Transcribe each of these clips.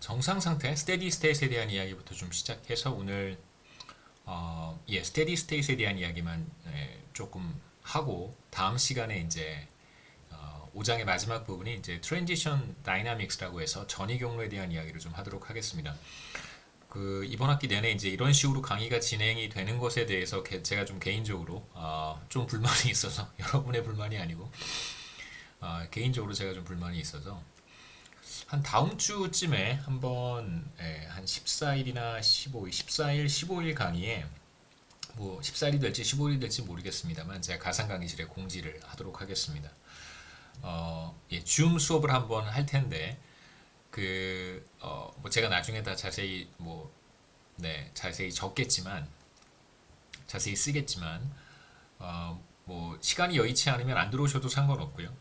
정상 상태, 스테디 스테이트에 대한 이야기부터 좀 시작해서 오늘 스테디 스테이트에 대한 이야기만 조금 하고 다음 시간에 이제 5장의 마지막 부분이 이제 트랜지션 다이나믹스라고 해서 전이 경로에 대한 이야기를 좀 하도록 하겠습니다. 그 이번 학기 내내 이제 이런 식으로 강의가 진행이 되는 것에 대해서 제가 좀 개인적으로 좀 불만이 있어서 여러분의 불만이 아니고 개인적으로 제가 좀 불만이 있어서 한 다음 주쯤에 한번 한 14일이나 15일, 14일, 15일 강의에 뭐 14일이 될지 15일이 될지 모르겠습니다만 제가 가상 강의실에 공지를 하도록 하겠습니다. 줌 수업을 한번 할 텐데 뭐 제가 나중에 다 자세히 자세히 적겠지만 자세히 쓰겠지만 뭐 시간이 여의치 않으면 안 들어오셔도 상관없고요.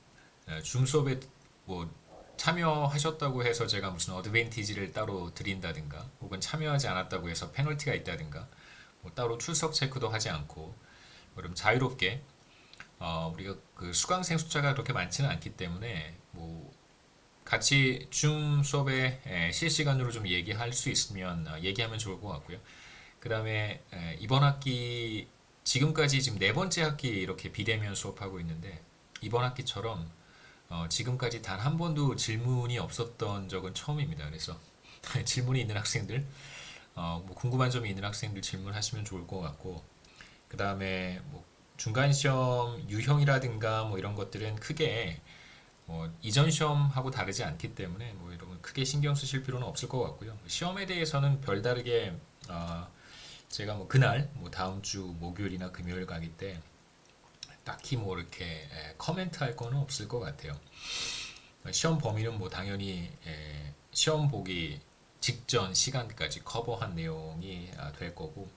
줌 수업에 뭐 참여하셨다고 해서 제가 무슨 어드밴티지를 따로 드린다든가 혹은 참여하지 않았다고 해서 페널티가 있다든가 뭐 따로 출석 체크도 하지 않고 그럼 자유롭게 우리가 그 수강생 숫자가 그렇게 많지는 않기 때문에 뭐 같이 줌 수업에 실시간으로 좀 얘기할 수 있으면 얘기하면 좋을 것 같고요. 그 다음에 이번 학기 지금까지 지금 네 번째 학기 이렇게 비대면 수업하고 있는데 이번 학기처럼 지금까지 단 한 번도 질문이 없었던 적은 처음입니다. 그래서 질문이 있는 학생들, 뭐 궁금한 점이 있는 학생들 질문하시면 좋을 것 같고, 그 다음에 뭐 중간 시험 유형이라든가 뭐 이런 것들은 크게 이전 시험하고 다르지 않기 때문에 뭐 이런 건 크게 신경 쓰실 필요는 없을 것 같고요. 시험에 대해서는 별다르게 제가 뭐 그날 뭐 다음 주 목요일이나 금요일 가기 때 딱히 뭐 이렇게 커멘트 할 거는 없을 것 같아요. 시험 범위는 뭐 당연히 시험 보기 직전 시간까지 커버한 내용이 될 거고,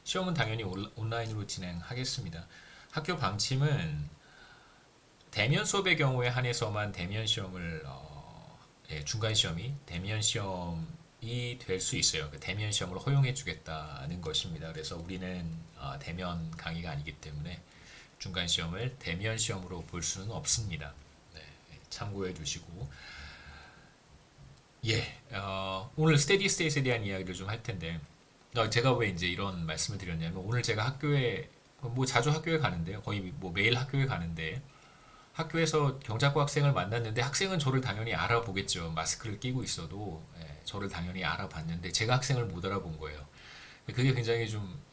시험은 당연히 온라인으로 진행하겠습니다. 학교 방침은 대면 수업의 경우에 한해서만 대면 시험을 중간 시험이 대면 시험이 될 수 있어요. 그 대면 시험을 허용해 주겠다는 것입니다. 그래서 우리는 대면 강의가 아니기 때문에 중간 시험을 대면 시험으로 볼 수는 없습니다. 네, 참고해 주시고 오늘 스테디 스테이트에 대한 이야기를 좀 할 텐데 제가 왜 이제 이런 말씀을 드렸냐면 오늘 제가 학교에 뭐 자주 학교에 가는데요. 거의 뭐 매일 학교에 가는데 학교에서 경작고 학생을 만났는데 학생은 저를 당연히 알아보겠죠. 마스크를 끼고 있어도 저를 당연히 알아봤는데 제가 학생을 못 알아본 거예요. 그게 굉장히 좀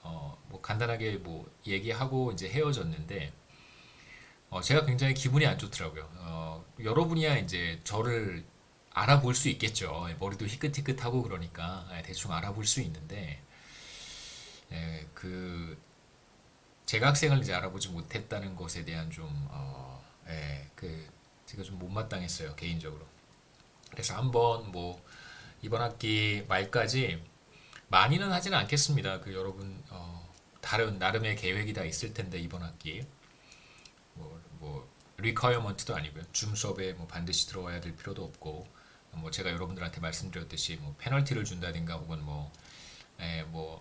뭐 간단하게 뭐 얘기하고 이제 헤어졌는데 제가 굉장히 기분이 안 좋더라고요. 여러분이야 이제 저를 알아볼 수 있겠죠. 머리도 희끗희끗하고 그러니까 대충 알아볼 수 있는데 그 제가 학생을 이제 알아보지 못했다는 것에 대한 좀 제가 좀 못마땅했어요 개인적으로. 그래서 한번 뭐 이번 학기 말까지 많이는 하지는 않겠습니다. 그 여러분 다른 나름의 계획이 다 있을 텐데 이번 학기 뭐 리퀘어먼트도 아니고요. 줌 수업에 뭐 반드시 들어와야 될 필요도 없고 뭐 제가 여러분들한테 말씀드렸듯이 뭐 페널티를 준다든가 혹은 뭐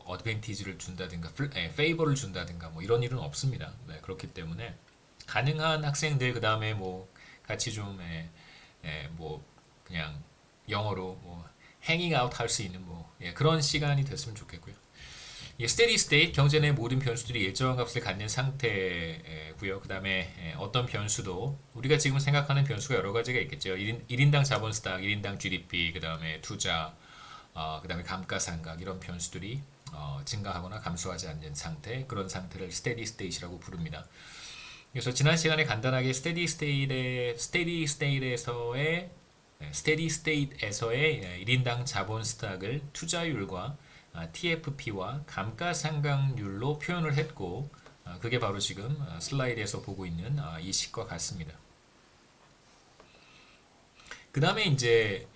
어드밴티지를 준다든가 페이버를 준다든가 뭐 이런 일은 없습니다. 그렇기 때문에 가능한 학생들 그 다음에 뭐 같이 좀 뭐 그냥 영어로 뭐 행잉 아웃 할 수 있는 뭐 그런 시간이 됐으면 좋겠고요. 스테디 스테이트 경제 내 모든 변수들이 일정한 값을 갖는 상태고요. 그 다음에 어떤 변수도 우리가 지금 생각하는 변수가 여러 가지가 있겠죠. 1인당 자본 스탁, 1인당 GDP, 그 다음에 투자, 그 다음에 감가상각 이런 변수들이 증가하거나 감소하지 않는 상태, 그런 상태를 스테디 스테이트라고 부릅니다. 그래서 지난 시간에 간단하게 스테디 스테이트에서의 1인당 자본 스탁을 투자율과 TFP와 감가상각률로 표현을 했고 그게 바로 지금 슬라이드에서 보고 있는 이 식과 같습니다. 그 다음에 이제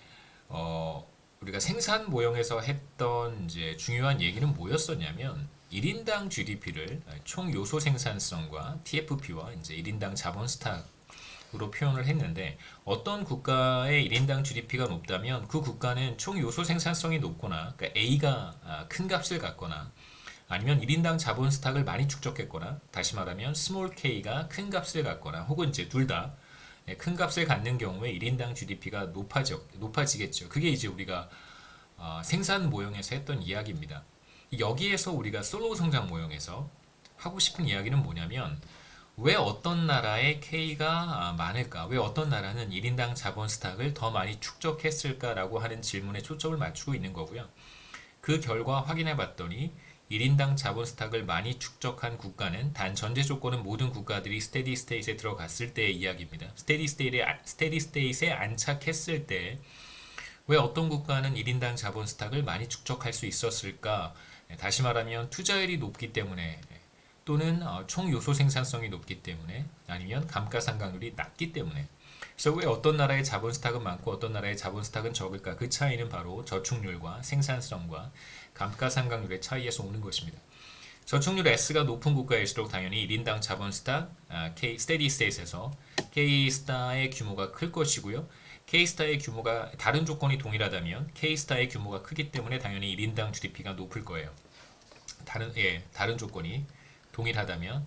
우리가 생산 모형에서 했던 이제 중요한 얘기는 뭐였었냐면 1인당 GDP를 총 요소 생산성과 TFP와 이제 1인당 자본 스탁으로 표현을 했는데 어떤 국가의 1인당 GDP가 높다면 그 국가는 총 요소 생산성이 높거나 그러니까 A가 큰 값을 갖거나 아니면 1인당 자본 스탁을 많이 축적했거나 다시 말하면 스몰 K가 큰 값을 갖거나 혹은 이제 둘 다 큰 값을 갖는 경우에 1인당 GDP가 높아지겠죠. 그게 이제 우리가 생산 모형에서 했던 이야기입니다. 여기에서 우리가 솔로 성장 모형에서 하고 싶은 이야기는 뭐냐면 왜 어떤 나라의 K가 많을까? 왜 어떤 나라는 1인당 자본 스탁을 더 많이 축적했을까라고 하는 질문에 초점을 맞추고 있는 거고요. 그 결과 확인해 봤더니 1인당 자본 스탁을 많이 축적한 국가는 단 전제 조건은 모든 국가들이 스테디 스테이트에 들어갔을 때의 이야기입니다. 스테디 스테이트에 안착했을 때 왜 어떤 국가는 1인당 자본 스탁을 많이 축적할 수 있었을까? 다시 말하면 투자율이 높기 때문에 또는 총 요소 생산성이 높기 때문에 아니면 감가상각률이 낮기 때문에 그래서 왜 어떤 나라의 자본 스탁은 많고 어떤 나라의 자본 스탁은 적을까? 그 차이는 바로 저축률과 생산성과 감가상각률의 차이에서 오는 것입니다. 저축률 S가 높은 국가일수록 당연히 1인당 자본 스탁 스테디 스테이트에서 K스타의 규모가 클 것이고요. K스타의 규모가 다른 조건이 동일하다면 K스타의 규모가 크기 때문에 당연히 1인당 GDP가 높을 거예요. 다른 조건이 동일하다면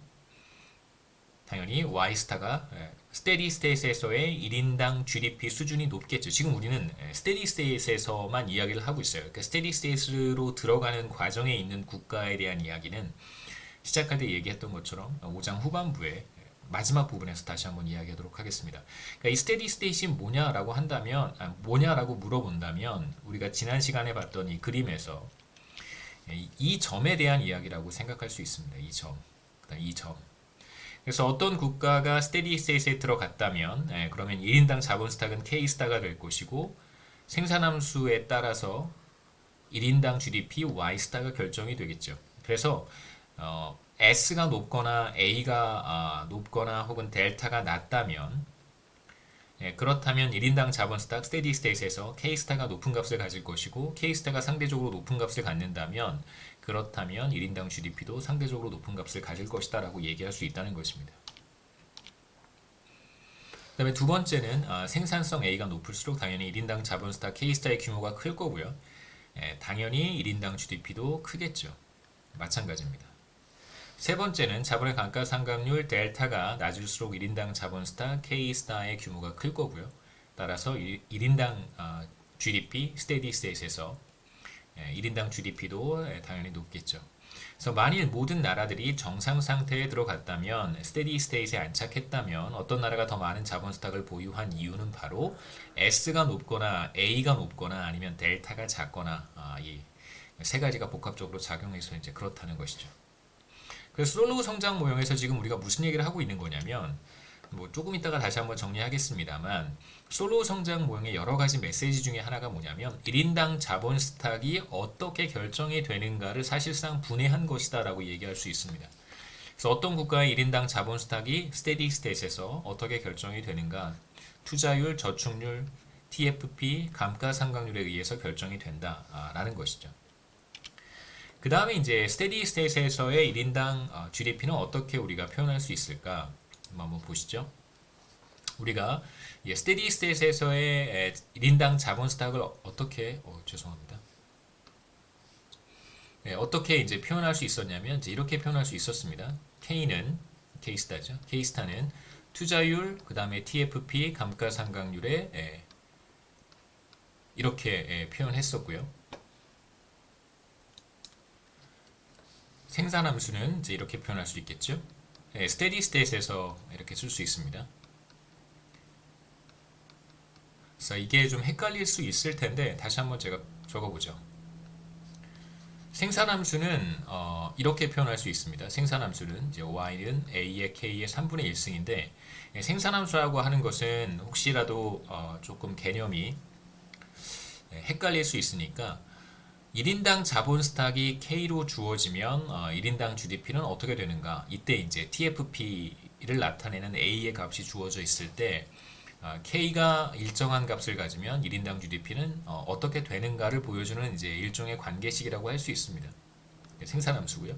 당연히 Y스타가 스테디 스테이트에서의 1인당 GDP 수준이 높겠죠. 지금 우리는 스테디 스테이트에서만 이야기를 하고 있어요. 그러니까 스테디 스테이트로 들어가는 과정에 있는 국가에 대한 이야기는 시작할 때 얘기했던 것처럼 5장 후반부에 마지막 부분에서 다시 한번 이야기하도록 하겠습니다. 그러니까 이 스테디 스테이트가 뭐냐라고 물어본다면 우리가 지난 시간에 봤던 이 그림에서 이 점에 대한 이야기라고 생각할 수 있습니다. 이 점. 이 점. 그래서 어떤 국가가 스테디 스테이트에 들어갔다면 그러면 1인당 자본 스탁은 K스타가 될 것이고 생산함수에 따라서 1인당 GDP Y스타가 결정이 되겠죠. 그래서 S가 높거나 A가 높거나 혹은 델타가 낮다면 그렇다면 1인당 자본 스탁 스테디 스테이트에서 K스타가 높은 값을 가질 것이고 K스타가 상대적으로 높은 값을 갖는다면 그렇다면 1인당 GDP도 상대적으로 높은 값을 가질 것이다 라고 얘기할 수 있다는 것입니다. 그 다음에 두 번째는 생산성 A가 높을수록 당연히 1인당 자본 스탁 K스타의 규모가 클 거고요. 당연히 1인당 GDP도 크겠죠. 마찬가지입니다. 세 번째는 자본의 감가상각률 델타가 낮을수록 1인당 자본 스탁 K스타의 규모가 클 거고요. 따라서 1인당 GDP 스테디 스테이트에서 1인당 GDP도 당연히 높겠죠. 그래서 만일 모든 나라들이 정상 상태에 들어갔다면 스테디 스테이트에 안착했다면 어떤 나라가 더 많은 자본 스탁을 보유한 이유는 바로 S가 높거나 A가 높거나 아니면 델타가 작거나 이 세 가지가 복합적으로 작용해서 이제 그렇다는 것이죠. 그래서 솔로 성장 모형에서 지금 우리가 무슨 얘기를 하고 있는 거냐면 뭐 조금 이따가 다시 한번 정리하겠습니다만 솔로 성장 모형의 여러 가지 메시지 중에 하나가 뭐냐면 1인당 자본 스탁이 어떻게 결정이 되는가를 사실상 분해한 것이다 라고 얘기할 수 있습니다. 그래서 어떤 국가의 1인당 자본 스탁이 스테디 스테이트에서 어떻게 결정이 되는가 투자율, 저축률, TFP, 감가상각률에 의해서 결정이 된다라는 것이죠. 그 다음에 이제 스테디 스테이트에서의 1인당 GDP는 어떻게 우리가 표현할 수 있을까? 한번 보시죠. 우리가 스테디 스테이트에서의 1인당 자본 스탁을 어떻게 죄송합니다. 어떻게 이제 표현할 수 있었냐면 이제 이렇게 표현할 수 있었습니다. K는 K스타죠. K스타는 투자율, 그 다음에 TFP, 감가상각률에 이렇게 표현했었고요. 생산함수는 이제 이렇게 표현할 수 있겠죠. 스테디 스테이트에서 이렇게 쓸 수 있습니다. 그래서 이게 좀 헷갈릴 수 있을 텐데 다시 한번 제가 적어보죠. 생산함수는 이렇게 표현할 수 있습니다. 생산함수는 이제 y는 a의 k의 3분의 1승인데 생산함수라고 하는 것은 혹시라도 조금 개념이 헷갈릴 수 있으니까 1인당 자본 스탁이 K로 주어지면 1인당 GDP는 어떻게 되는가? 이때 이제 TFP를 나타내는 A의 값이 주어져 있을 때 K가 일정한 값을 가지면 1인당 GDP는 어떻게 되는가를 보여주는 이제 일종의 관계식이라고 할 수 있습니다. 생산함수고요.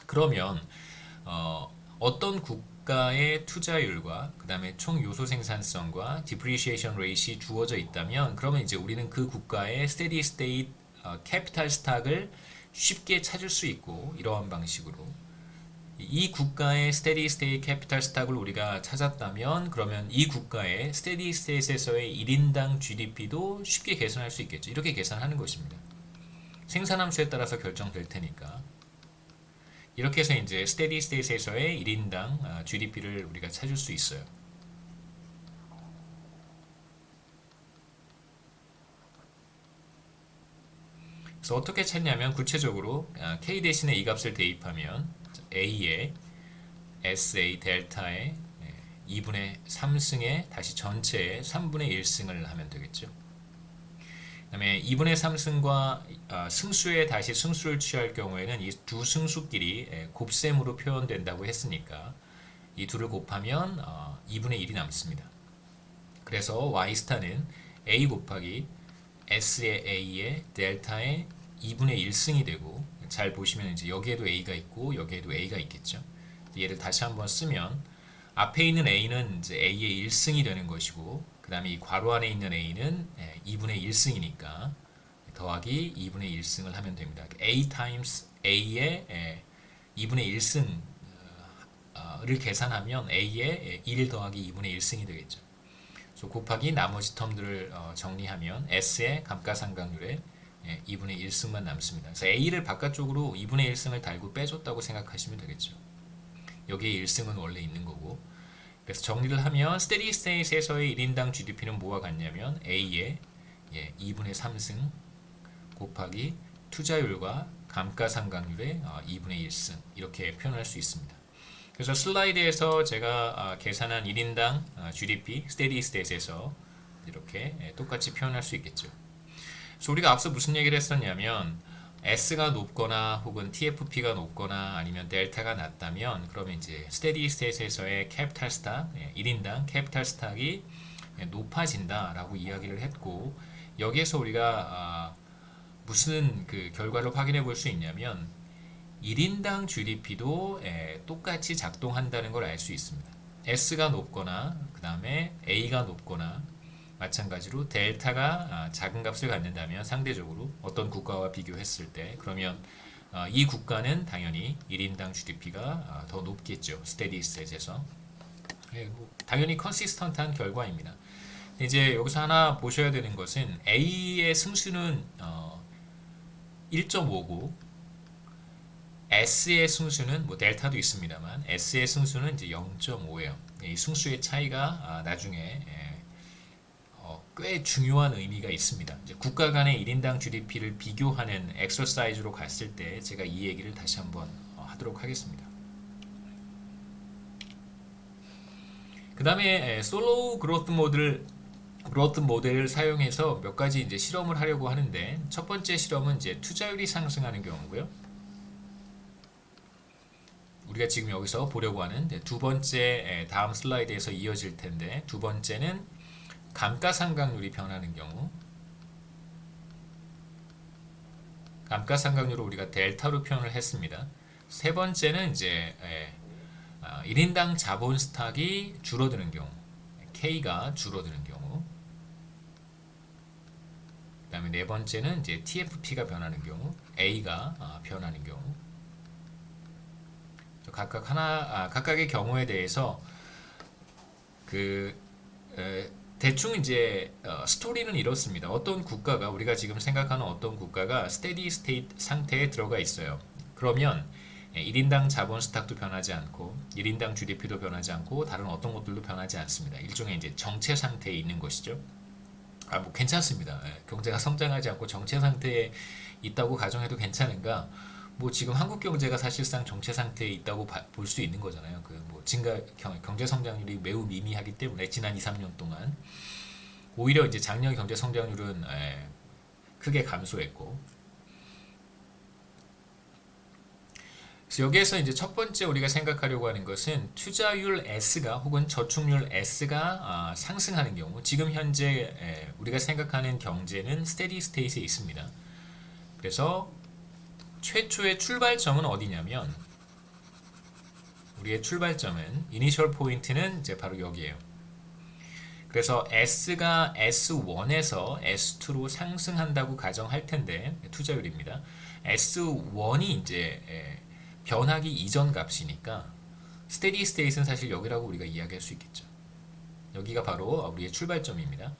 그러면 어떤 국가의 투자율과 그 다음에 총 요소 생산성과 depreciation rate이 주어져 있다면 그러면 이제 우리는 그 국가의 steady state 캐피탈 스탁을 쉽게 찾을 수 있고 이러한 방식으로 이 국가의 스테디 스테이트 캐피탈 스탁을 우리가 찾았다면 그러면 이 국가의 스테디 스테이트에서의 1인당 GDP도 쉽게 계산할 수 있겠죠. 이렇게 계산하는 것입니다. 생산함수에 따라서 결정될 테니까. 이렇게 해서 이제 스테디 스테이트에서의 1인당 GDP를 우리가 찾을 수 있어요. 그래서 어떻게 찾냐면 구체적으로 K 대신에 이 값을 대입하면 A에 SA 델타에 2분의 3승에 다시 전체에 3분의 1승을 하면 되겠죠. 그 다음에 2분의 3승과 승수에 다시 승수를 취할 경우에는 이 두 승수끼리 곱셈으로 표현된다고 했으니까 이 둘을 곱하면 2분의 1이 남습니다. 그래서 Y스타는 A 곱하기 S의 A의 델타의 2분의 1승이 되고 잘 보시면 이제 여기에도 A가 있고 여기에도 A가 있겠죠. 얘를 다시 한번 쓰면 앞에 있는 A는 이제 A의 1승이 되는 것이고 그 다음에 이 괄호 안에 있는 A는 2분의 1승이니까 더하기 2분의 1승을 하면 됩니다. A times A의 2분의 1승을 계산하면 A의 1 더하기 2분의 1승이 되겠죠. 그래서 곱하기 나머지 텀들을 정리하면 S의 감가상각률에 2분의 1승만 남습니다. 그래서 A를 바깥쪽으로 2분의 1승을 달고 빼줬다고 생각하시면 되겠죠. 여기에 1승은 원래 있는 거고. 그래서 정리를 하면 스테디 스테이트에서의 1인당 GDP는 뭐와 같냐면 A의 2분의 3승 곱하기 투자율과 감가상각률의 2분의 1승 이렇게 표현할 수 있습니다. 그래서 슬라이드에서 제가 계산한 1인당 GDP 스테디 스테이트에서 이렇게 똑같이 표현할 수 있겠죠. 그래서 우리가 앞서 무슨 얘기를 했었냐면 S가 높거나 혹은 TFP가 높거나 아니면 델타가 낮다면 그러면 이제 스테디 스테이트에서의 캐피탈 스탁 1인당 캐피탈 스탁이 높아진다라고 이야기를 했고 여기에서 우리가 무슨 그 결과를 확인해 볼 수 있냐면 1인당 GDP도 똑같이 작동한다는 걸 알 수 있습니다. S가 높거나 그 다음에 A가 높거나 마찬가지로 델타가 작은 값을 갖는다면 상대적으로 어떤 국가와 비교했을 때 그러면 이 국가는 당연히 1인당 GDP가 더 높겠죠. 스테디 스테이트에서. 당연히 컨시스턴트한 결과입니다. 이제 여기서 하나 보셔야 되는 것은 A의 승수는 1.5고 S의 승수는 뭐 델타도 있습니다만 S의 승수는 이제 0.5예요. 이 승수의 차이가 나중에 꽤 중요한 의미가 있습니다. 이제 국가 간의 1인당 GDP를 비교하는 엑서사이즈로 갔을 때 제가 이 얘기를 다시 한번 하도록 하겠습니다. 그 다음에 솔로우 그로스 모델을 사용해서 몇 가지 이제 실험을 하려고 하는데 첫 번째 실험은 이제 투자율이 상승하는 경우고요. 우리가 지금 여기서 보려고 하는 두 번째 다음 슬라이드에서 이어질 텐데 두 번째는 감가상각률이 변하는 경우 감가상각률을 우리가 델타로 표현을 했습니다. 세 번째는 이제 1인당 자본 스탁이 줄어드는 경우 K가 줄어드는 경우 그 다음에 네 번째는 이제 TFP가 변하는 경우 A가 변하는 경우 각각의 경우에 대해서 대충 이제 스토리는 이렇습니다. 어떤 국가가 우리가 지금 생각하는 어떤 국가가 스테디 스테이트 상태에 들어가 있어요. 그러면 1인당 자본 스탁도 변하지 않고 1인당 GDP도 변하지 않고 다른 어떤 것들도 변하지 않습니다. 일종의 이제 정체 상태에 있는 것이죠. 뭐 괜찮습니다. 경제가 성장하지 않고 정체 상태에 있다고 가정해도 괜찮은가? 뭐 지금 한국 경제가 사실상 정체 상태에 있다고 볼 수 있는 거잖아요. 뭐 경제 성장률이 매우 미미하기 때문에 지난 2, 3년 동안 오히려 이제 작년 경제 성장률은 크게 감소했고. 그래서 여기에서 이제 첫 번째 우리가 생각하려고 하는 것은 투자율 S가 혹은 저축률 S가 상승하는 경우 지금 현재 우리가 생각하는 경제는 스테디 스테이트에 있습니다. 그래서 최초의 출발점은 어디냐면 우리의 출발점은 이니셜 포인트는 이제 바로 여기에요. 그래서 S가 S1에서 S2로 상승한다고 가정할 텐데 투자율입니다. S1이 이제 변하기 이전 값이니까 스테디 스테이트는 사실 여기라고 우리가 이야기할 수 있겠죠. 여기가 바로 우리의 출발점입니다.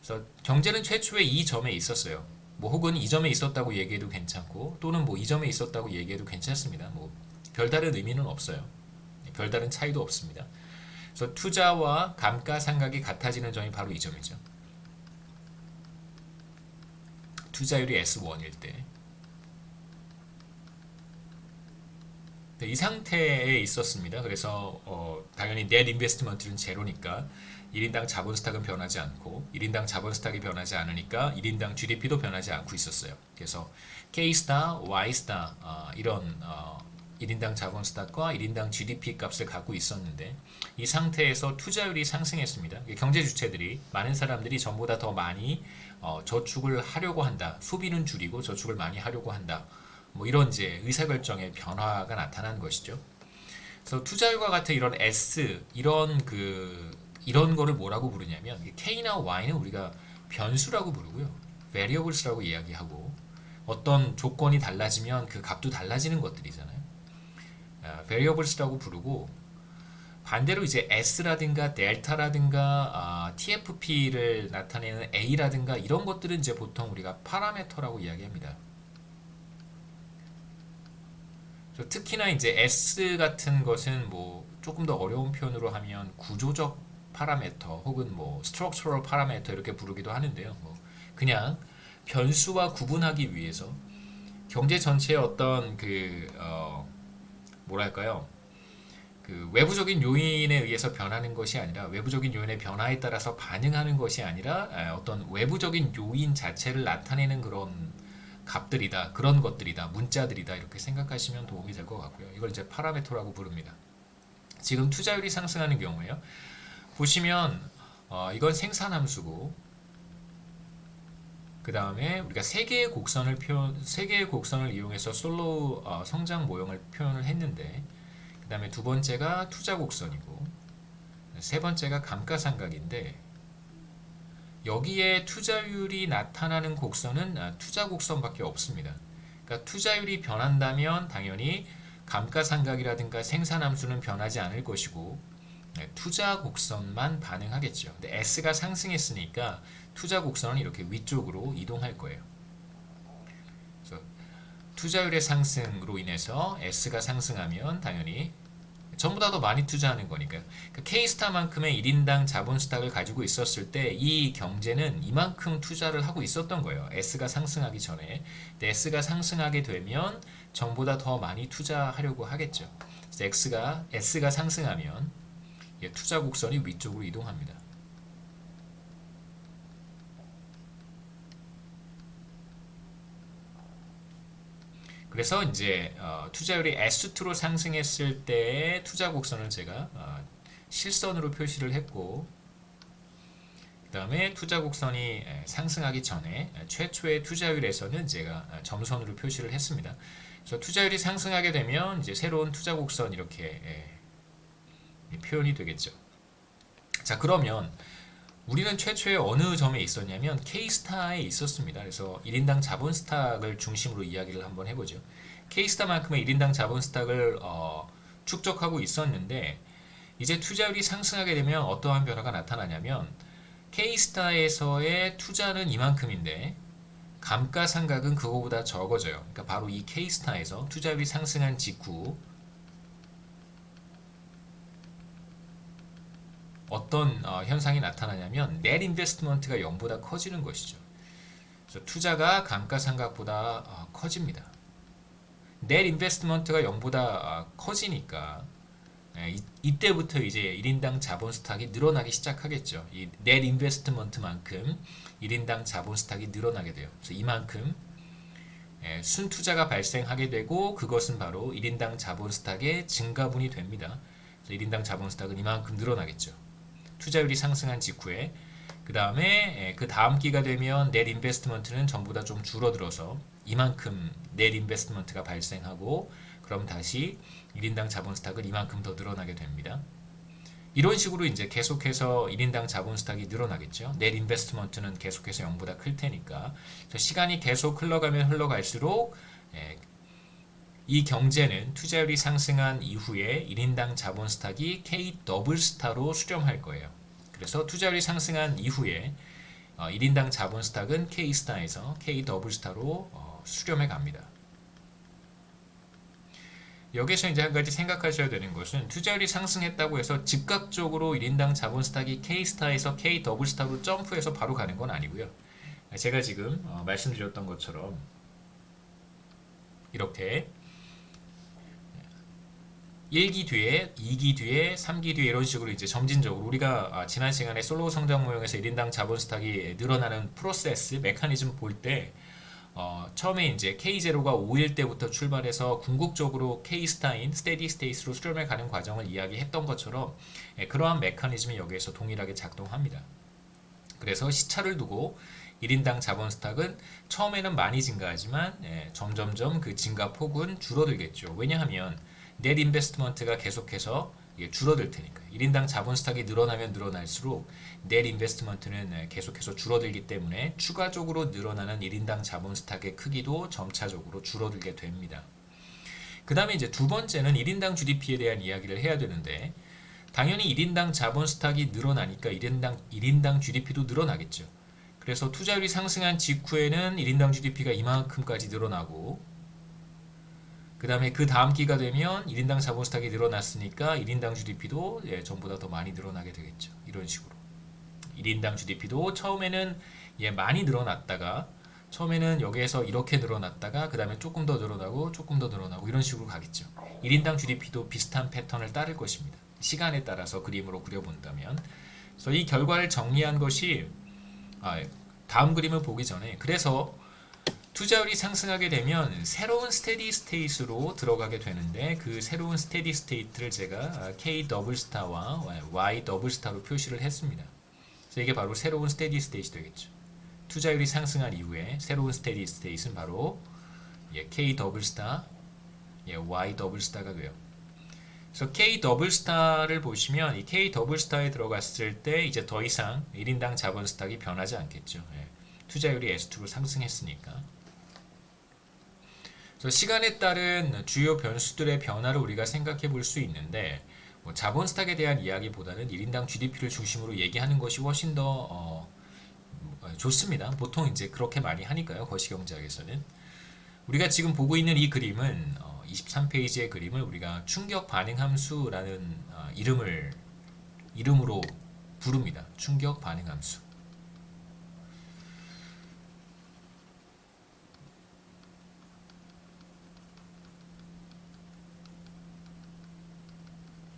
그래서 경제는 최초에 이 점에 있었어요. 뭐 혹은 이 점에 있었다고 얘기해도 괜찮고 또는 뭐 이 점에 있었다고 얘기해도 괜찮습니다. 뭐 별다른 의미는 없어요. 별다른 차이도 없습니다. 그래서 투자와 감가상각이 같아지는 점이 바로 이 점이죠. 투자율이 S1일 때. 이 상태에 있었습니다. 그래서 당연히 넷 인베스트먼트는 제로니까 1인당 자본 스탁은 변하지 않고 1인당 자본 스탁이 변하지 않으니까 1인당 GDP도 변하지 않고 있었어요. 그래서 K-스타, Y-스타 이런 1인당 자본 스탁과 1인당 GDP 값을 갖고 있었는데 이 상태에서 투자율이 상승했습니다. 경제 주체들이 많은 사람들이 전보다 더 많이 저축을 하려고 한다. 소비는 줄이고 저축을 많이 하려고 한다. 뭐 이런 이제 의사결정의 변화가 나타난 것이죠. 그래서 투자율과 같은 이런 S 이런 거를 뭐라고 부르냐면 K나 Y는 우리가 변수라고 부르고요. variables라고 이야기하고 어떤 조건이 달라지면 그 값도 달라지는 것들이잖아요. variables라고 부르고 반대로 이제 S라든가 델타라든가 TFP를 나타내는 A라든가 이런 것들은 이제 보통 우리가 파라미터라고 이야기합니다. 특히나 이제 S 같은 것은 뭐 조금 더 어려운 표현으로 하면 구조적 파라미터 혹은 뭐 structural 파라미터 이렇게 부르기도 하는데요. 뭐 그냥 변수와 구분하기 위해서 경제 전체의 어떤 뭐랄까요? 그 외부적인 요인에 의해서 변하는 것이 아니라 외부적인 요인의 변화에 따라서 반응하는 것이 아니라 어떤 외부적인 요인 자체를 나타내는 그런 값들이다, 그런 것들이다, 문자들이다 이렇게 생각하시면 도움이 될 것 같고요. 이걸 이제 파라미터라고 부릅니다. 지금 투자율이 상승하는 경우에요. 보시면 이건 생산함수고 그 다음에 우리가 세 개의 곡선을 이용해서 솔로우 성장 모형을 표현을 했는데 그 다음에 두 번째가 투자 곡선이고 세 번째가 감가상각인데 여기에 투자율이 나타나는 곡선은 투자 곡선밖에 없습니다. 그러니까 투자율이 변한다면 당연히 감가상각이라든가 생산함수는 변하지 않을 것이고 투자 곡선만 반응하겠죠. 근데 S가 상승했으니까 투자 곡선은 이렇게 위쪽으로 이동할 거예요. 그래서 투자율의 상승으로 인해서 S가 상승하면 당연히 전보다 더 많이 투자하는 거니까요. 그러니까 K스타만큼의 1인당 자본 스탁을 가지고 있었을 때 이 경제는 이만큼 투자를 하고 있었던 거예요. S가 상승하기 전에. 근데 S가 상승하게 되면 전보다 더 많이 투자하려고 하겠죠. 그래서 S가 상승하면 투자 곡선이 위쪽으로 이동합니다. 그래서 이제 투자율이 S2로 상승했을 때의 투자 곡선을 제가 실선으로 표시를 했고 그 다음에 투자 곡선이 상승하기 전에 최초의 투자율에서는 제가 점선으로 표시를 했습니다. 그래서 투자율이 상승하게 되면 이제 새로운 투자 곡선 이렇게 표현이 되겠죠. 자, 그러면 우리는 최초에 어느 점에 있었냐면 K스타에 있었습니다. 그래서 1인당 자본 스탁을 중심으로 이야기를 한번 해보죠. K스타만큼의 1인당 자본 스탁을 축적하고 있었는데 이제 투자율이 상승하게 되면 어떠한 변화가 나타나냐면 K스타에서의 투자는 이만큼인데 감가상각은 그거보다 적어져요. 그러니까 바로 이 K스타에서 투자율이 상승한 직후 어떤 현상이 나타나냐면 넷 인베스트먼트가 0보다 커지는 것이죠. 그래서 투자가 감가상각보다 커집니다. 넷 인베스트먼트가 0보다 커지니까 이때부터 이제 1인당 자본 스탁이 늘어나기 시작하겠죠. 이 넷 인베스트먼트만큼 1인당 자본 스탁이 늘어나게 돼요. 그래서 이만큼 순투자가 발생하게 되고 그것은 바로 1인당 자본 스탁의 증가분이 됩니다. 그래서 1인당 자본 스탁은 이만큼 늘어나겠죠. 투자율이 상승한 직후에 그 다음에 그 다음 기가 되면 넷 인베스트먼트는 전보다 좀 줄어들어서 이만큼 넷 인베스트먼트가 발생하고 그럼 다시 1인당 자본 스탁은 이만큼 더 늘어나게 됩니다. 이런 식으로 이제 계속해서 1인당 자본 스탁이 늘어나겠죠. 넷 인베스트먼트는 계속해서 0보다 클 테니까 시간이 계속 흘러가면 흘러갈수록 이 경제는 투자율이 상승한 이후에 1인당 자본 스탁이 K 더블 스타로 수렴할 거예요. 그래서 투자율이 상승한 이후에 1인당 자본 스탁은 K 스타에서 K 더블 스타로 수렴해 갑니다. 여기서 이제 한 가지 생각하셔야 되는 것은 투자율이 상승했다고 해서 즉각적으로 1인당 자본 스탁이 K 스타에서 K 더블 스타로 점프해서 바로 가는 건 아니고요. 제가 지금 말씀드렸던 것처럼 이렇게 1기 뒤에, 2기 뒤에, 3기 뒤에 이런 식으로 이제 점진적으로 우리가 지난 시간에 솔로 성장 모형에서 1인당 자본 스탁이 늘어나는 프로세스, 메커니즘 볼 때 처음에 이제 K0가 5일 때부터 출발해서 궁극적으로 K-스타인 스테디 스테이스로 수렴해 가는 과정을 이야기했던 것처럼 그러한 메커니즘이 여기에서 동일하게 작동합니다. 그래서 시차를 두고 1인당 자본 스탁은 처음에는 많이 증가하지만 점점점 그 증가 폭은 줄어들겠죠. 왜냐하면 넷 인베스트먼트가 계속해서 줄어들 테니까. 1인당 자본 스탁이 늘어나면 늘어날수록 넷 인베스트먼트는 계속해서 줄어들기 때문에 추가적으로 늘어나는 1인당 자본 스탁의 크기도 점차적으로 줄어들게 됩니다. 그 다음에 이제 두 번째는 1인당 GDP에 대한 이야기를 해야 되는데 당연히 1인당 자본 스탁이 늘어나니까 1인당 GDP도 늘어나겠죠. 그래서 투자율이 상승한 직후에는 1인당 GDP가 이만큼까지 늘어나고 그 다음에 그 다음 기가 되면 1인당 자본 스탁이 늘어났으니까 1인당 GDP도 전보다 더 많이 늘어나게 되겠죠. 이런 식으로 1인당 GDP도 처음에는 많이 늘어났다가 처음에는 여기에서 이렇게 늘어났다가 그 다음에 조금 더 늘어나고 조금 더 늘어나고 이런 식으로 가겠죠. 1인당 GDP도 비슷한 패턴을 따를 것입니다. 시간에 따라서 그림으로 그려본다면 그래서 이 결과를 정리한 것이 다음 그림을 보기 전에 그래서 투자율이 상승하게 되면 새로운 스테디 스테이트로 들어가게 되는데 그 새로운 스테디 스테이트를 제가 K 더블 스타와 Y 더블 스타로 표시를 했습니다. 그래서 이게 바로 새로운 스테디 스테이트 되겠죠. 투자율이 상승한 이후에 새로운 스테디 스테이트는 바로 K 더블 스타, Y 더블 스타가 돼요. 그래서 K 더블 스타를 보시면 이 K 더블 스타에 들어갔을 때 이제 더 이상 1인당 자본 스탁이 변하지 않겠죠. 투자율이 S2로 상승했으니까. 그래서 시간에 따른 주요 변수들의 변화를 우리가 생각해 볼 수 있는데 자본 스탁에 대한 이야기보다는 1인당 GDP를 중심으로 얘기하는 것이 훨씬 더 좋습니다. 보통 이제 그렇게 많이 하니까요. 거시경제학에서는. 우리가 지금 보고 있는 이 그림은 23페이지의 그림을 우리가 충격 반응 함수라는 이름으로 부릅니다. 충격 반응 함수.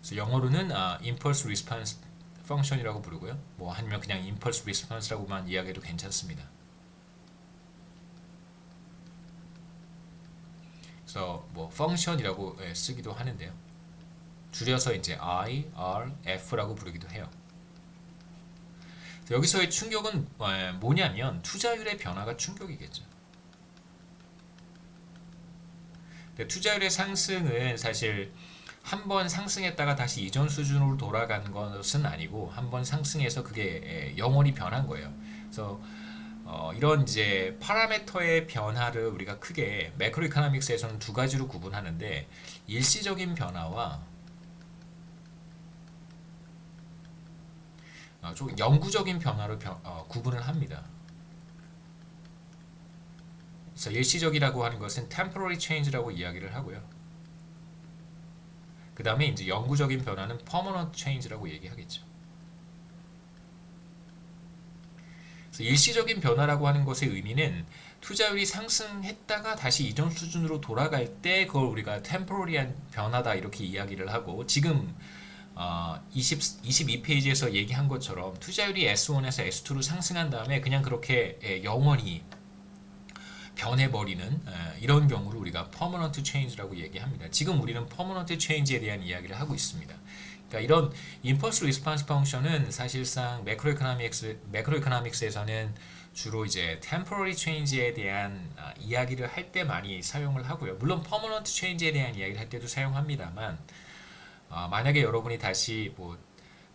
그래서 영어로는 impulse response function이라고 부르고요. 뭐 아니면 그냥 impulse response라고만 이야기해도 괜찮습니다. 그래서 뭐 function이라고 쓰기도 하는데요. 줄여서 이제 IRF라고 부르기도 해요. 여기서의 충격은 뭐냐면 투자율의 변화가 충격이겠죠. 근데 투자율의 상승은 사실 한 번 상승했다가 다시 이전 수준으로 돌아간 것은 아니고 한 번 상승해서 그게 영원히 변한 거예요. 그래서 이런 이제 파라미터의 변화를 우리가 크게 매크로 이코노믹스에서는 두 가지로 구분하는데 일시적인 변화와 좀 영구적인 변화로 구분을 합니다. 그래서 일시적이라고 하는 것은 temporary change라고 이야기를 하고요. 그 다음에 이제 영구적인 변화는 permanent change라고 얘기하겠죠. 그래서 일시적인 변화라고 하는 것의 의미는 투자율이 상승했다가 다시 이전 수준으로 돌아갈 때 그걸 우리가 temporary한 변화다 이렇게 이야기를 하고 지금 22페이지에서 얘기한 것처럼 투자율이 S1에서 S2로 상승한 다음에 그냥 그렇게 영원히 변해버리는 이런 경우를 우리가 permanent change라고 얘기합니다. 지금 우리는 permanent change에 대한 이야기를 하고 있습니다. 그러니까 이런 impulse response function은 사실상 매크로이코노믹스에서는 주로 이제 temporary change에 대한 이야기를 할 때 많이 사용을 하고요. 물론 permanent change에 대한 이야기를 할 때도 사용합니다만 만약에 여러분이 다시 뭐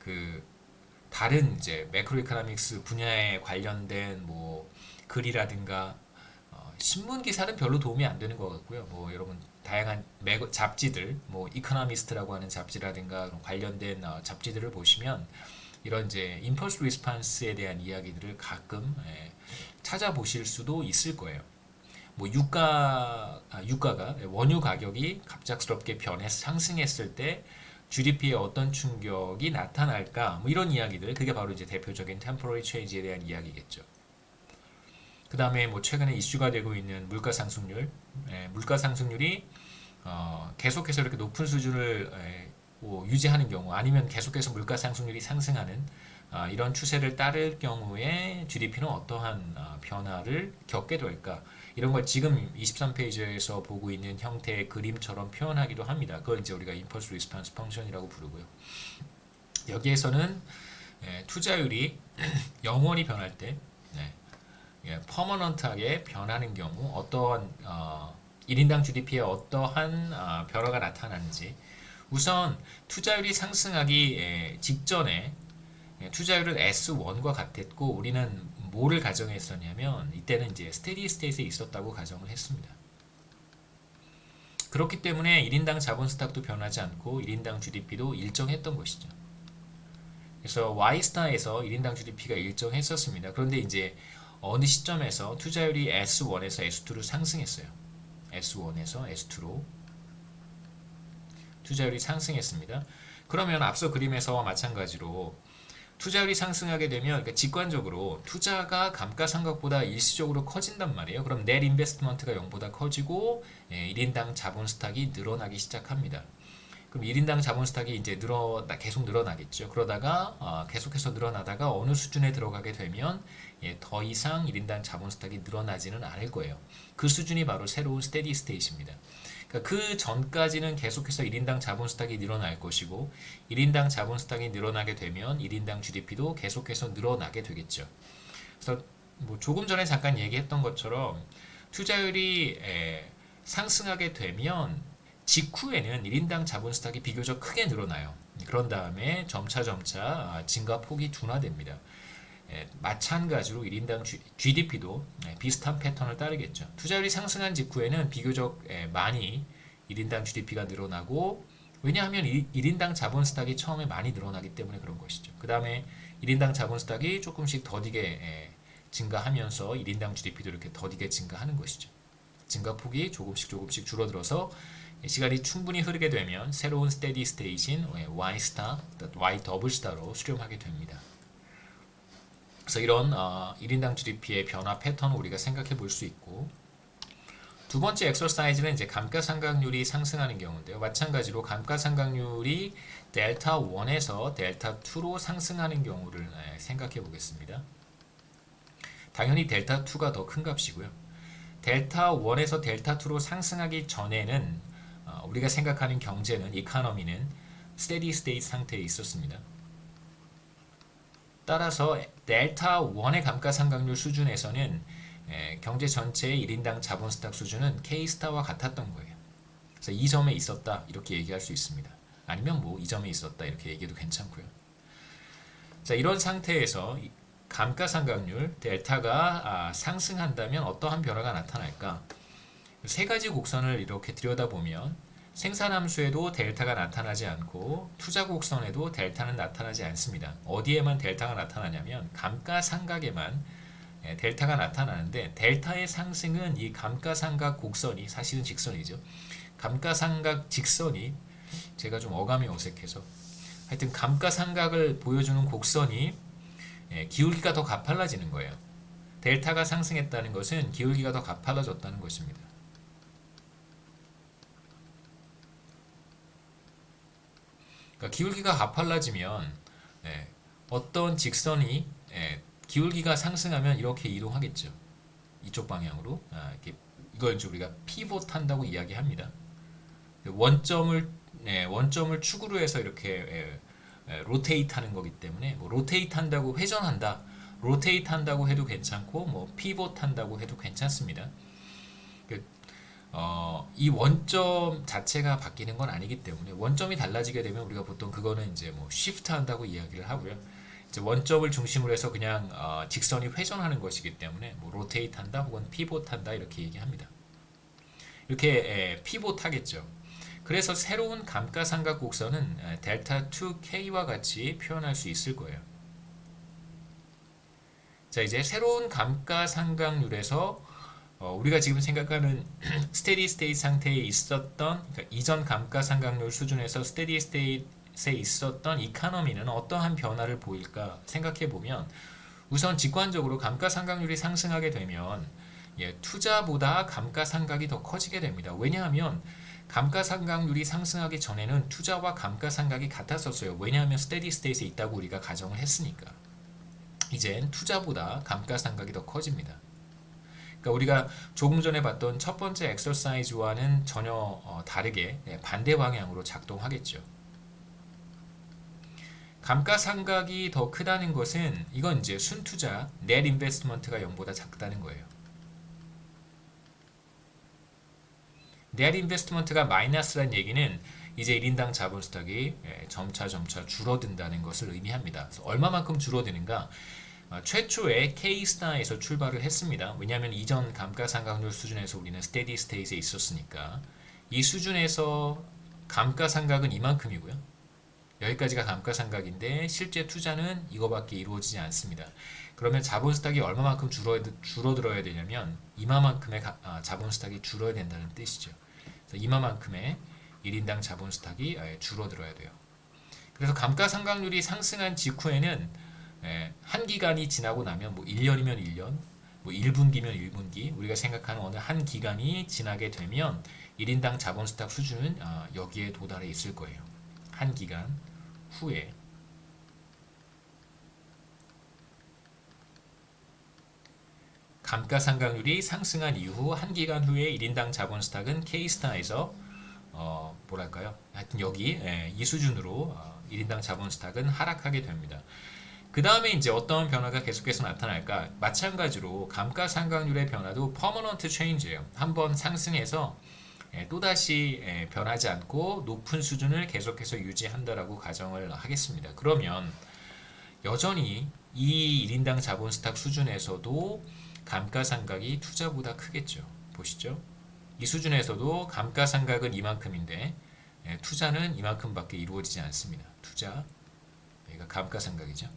그 다른 이제 매크로이코노믹스 분야에 관련된 뭐 글이라든가 신문 기사는 별로 도움이 안 되는 것 같고요. 뭐 여러분 다양한 잡지들, 뭐 이코노미스트라고 하는 잡지라든가 그런 관련된 잡지들을 보시면 이런 이제 임펄스 리스판스에 대한 이야기들을 가끔 찾아보실 수도 있을 거예요. 뭐 유가가 원유 가격이 갑작스럽게 변해서 상승했을 때 GDP에 어떤 충격이 나타날까? 뭐 이런 이야기들, 그게 바로 이제 대표적인 템포러리 체인지에 대한 이야기겠죠. 그 다음에 뭐 최근에 이슈가 되고 있는 물가 상승률, 물가 상승률이 계속해서 이렇게 높은 수준을 뭐 유지하는 경우, 아니면 계속해서 물가 상승률이 상승하는 이런 추세를 따를 경우에 GDP는 어떠한 변화를 겪게 될까? 이런 걸 지금 23페이지에서 보고 있는 형태의 그림처럼 표현하기도 합니다. 그걸 이제 우리가 임펄스 리스판스 펑션이라고 부르고요. 여기에서는 투자율이 영원히 변할 때 퍼머넌트하게 변하는 경우 어떠한 1인당 GDP에 어떠한 변화가 나타나는지, 우선 투자율이 상승하기 직전에 투자율은 S1과 같았고 우리는 뭐를 가정했었냐면 이때는 이제 스테디 스테이트에 있었다고 가정을 했습니다. 그렇기 때문에 1인당 자본 스탁도 변하지 않고 1인당 GDP도 일정했던 것이죠. 그래서 Y스타에서 1인당 GDP가 일정했었습니다. 그런데 이제 어느 시점에서 투자율이 S1에서 S2로 상승했어요. S1에서 S2로 투자율이 상승했습니다. 그러면 앞서 그림에서와 마찬가지로 투자율이 상승하게 되면, 그러니까 직관적으로 투자가 감가상각보다 일시적으로 커진단 말이에요. 그럼 넷 인베스트먼트가 0보다 커지고 1인당 자본 스탁이 늘어나기 시작합니다. 그럼 1인당 자본 스탁이 이제 계속 늘어나겠죠. 그러다가 계속해서 늘어나다가 어느 수준에 들어가게 되면 더 이상 1인당 자본 스탁이 늘어나지는 않을 거예요. 그 수준이 바로 새로운 스테디 스테이트입니다. 그러니까 그 전까지는 계속해서 1인당 자본 스탁이 늘어날 것이고 1인당 자본 스탁이 늘어나게 되면 1인당 GDP도 계속해서 늘어나게 되겠죠. 그래서 뭐 조금 전에 잠깐 얘기했던 것처럼 투자율이 상승하게 되면 직후에는 1인당 자본 스탁이 비교적 크게 늘어나요. 그런 다음에 점차 증가 폭이 둔화됩니다. 마찬가지로 1인당 GDP도 비슷한 패턴을 따르겠죠. 투자율이 상승한 직후에는 비교적 많이 1인당 GDP가 늘어나고, 왜냐하면 1인당 자본 스탁이 처음에 많이 늘어나기 때문에 그런 것이죠. 그 다음에 1인당 자본 스탁이 조금씩 더디게 증가하면서 1인당 GDP도 이렇게 더디게 증가하는 것이죠. 증가폭이 조금씩 줄어들어서 시간이 충분히 흐르게 되면 새로운 스테디 스테이트인 Y스타, Y 더블스타로 수렴하게 됩니다. 그래서 이런 1인당 GDP의 변화 패턴을 우리가 생각해 볼 수 있고, 두 번째 엑서사이즈는 이제 감가상각률이 상승하는 경우인데요. 마찬가지로 감가상각률이 델타 1에서 델타 2로 상승하는 경우를 생각해 보겠습니다. 당연히 델타 2가 더 큰 값이고요. 델타 1에서 델타 2로 상승하기 전에는 우리가 생각하는 경제는, 이코노미는 스테디 스테이트 상태에 있었습니다. 따라서 델타 1의 감가상각률 수준에서는 경제 전체의 1인당 자본 스탁 수준은 K스타와 같았던 거예요. 그래서 이 점에 있었다 이렇게 얘기할 수 있습니다. 아니면 뭐 이 점에 있었다 이렇게 얘기해도 괜찮고요. 자, 이런 상태에서 감가상각률 델타가 상승한다면 어떠한 변화가 나타날까? 세 가지 곡선을 이렇게 들여다보면 생산함수에도 델타가 나타나지 않고 투자 곡선에도 델타는 나타나지 않습니다. 어디에만 델타가 나타나냐면 감가상각에만 델타가 나타나는데, 델타의 상승은 이 감가상각 곡선이 사실은 직선이죠. 감가상각 직선이, 제가 좀 어감이 어색해서 하여튼 감가상각을 보여주는 곡선이 기울기가 더 가팔라지는 거예요. 델타가 상승했다는 것은 기울기가 더 가팔라졌다는 것입니다. 그러니까 기울기가 가팔라지면 어떤 직선이 기울기가 상승하면 이렇게 이동하겠죠. 이쪽 방향으로. 이걸 이제 우리가 피봇한다고 이야기합니다. 원점을 축으로 해서 이렇게 로테이트하는 거기 때문에 뭐 로테이트한다고 회전한다, 로테이트한다고 해도 괜찮고 뭐 피봇한다고 해도 괜찮습니다. 이 원점 자체가 바뀌는 건 아니기 때문에, 원점이 달라지게 되면 우리가 보통 그거는 이제 뭐 쉬프트 한다고 이야기를 하고요. 이제 원점을 중심으로 해서 그냥 직선이 회전하는 것이기 때문에 뭐 로테이트 한다 혹은 피봇 한다 이렇게 얘기합니다. 이렇게 피봇하겠죠. 그래서 새로운 감가상각 곡선은 델타 2K와 같이 표현할 수 있을 거예요. 자, 이제 새로운 감가상각률에서 우리가 지금 생각하는 스테디 스테이트 상태에 있었던, 그러니까 이전 감가상각률 수준에서 스테디 스테이트에 있었던 이카노미는 어떠한 변화를 보일까 생각해 보면, 우선 직관적으로 감가상각률이 상승하게 되면 투자보다 감가상각이 더 커지게 됩니다. 왜냐하면 감가상각률이 상승하기 전에는 투자와 감가상각이 같았었어요. 왜냐하면 스테디 스테이트에 있다고 우리가 가정을 했으니까. 이젠 투자보다 감가상각이 더 커집니다. 그러니까 우리가 조금 전에 봤던 첫 번째 엑서사이즈와는 전혀 다르게 반대 방향으로 작동하겠죠. 감가상각이 더 크다는 것은 이건 이제 순투자, 넷 인베스트먼트가 0보다 작다는 거예요. 넷 인베스트먼트가 마이너스란 얘기는 이제 1인당 자본 스탁이 점차 줄어든다는 것을 의미합니다. 그래서 얼마만큼 줄어드는가? 최초에 K스타에서 출발을 했습니다. 왜냐하면 이전 감가상각률 수준에서 우리는 스테디 스테이트에 있었으니까 이 수준에서 감가상각은 이만큼이고요. 여기까지가 감가상각인데 실제 투자는 이거밖에 이루어지지 않습니다. 그러면 자본 스탁이 얼마만큼 줄어들어야 되냐면 이마만큼의 자본 스탁이 줄어야 된다는 뜻이죠. 그래서 이마만큼의 1인당 자본 스탁이 줄어들어야 돼요. 그래서 감가상각률이 상승한 직후에는 한 기간이 지나고 나면 뭐 1년이면 1년, 뭐 1분기면 1분기, 우리가 생각하는 어느 한 기간이 지나게 되면 1인당 자본 스탁 수준은 여기에 도달해 있을 거예요. 한 기간 후에. 감가상각률이 상승한 이후 한 기간 후에 1인당 자본 스탁은 K스타에서 뭐랄까요? 하여튼 여기 이 수준으로 1인당 자본 스탁은 하락하게 됩니다. 그 다음에 이제 어떤 변화가 계속해서 나타날까? 마찬가지로 감가상각률의 변화도 퍼머넌트 체인지예요. 한번 상승해서 또다시 변하지 않고 높은 수준을 계속해서 유지한다라고 가정을 하겠습니다. 그러면 여전히 이 1인당 자본 스탁 수준에서도 감가상각이 투자보다 크겠죠. 보시죠. 이 수준에서도 감가상각은 이만큼인데 투자는 이만큼밖에 이루어지지 않습니다. 투자, 여기가 감가상각이죠.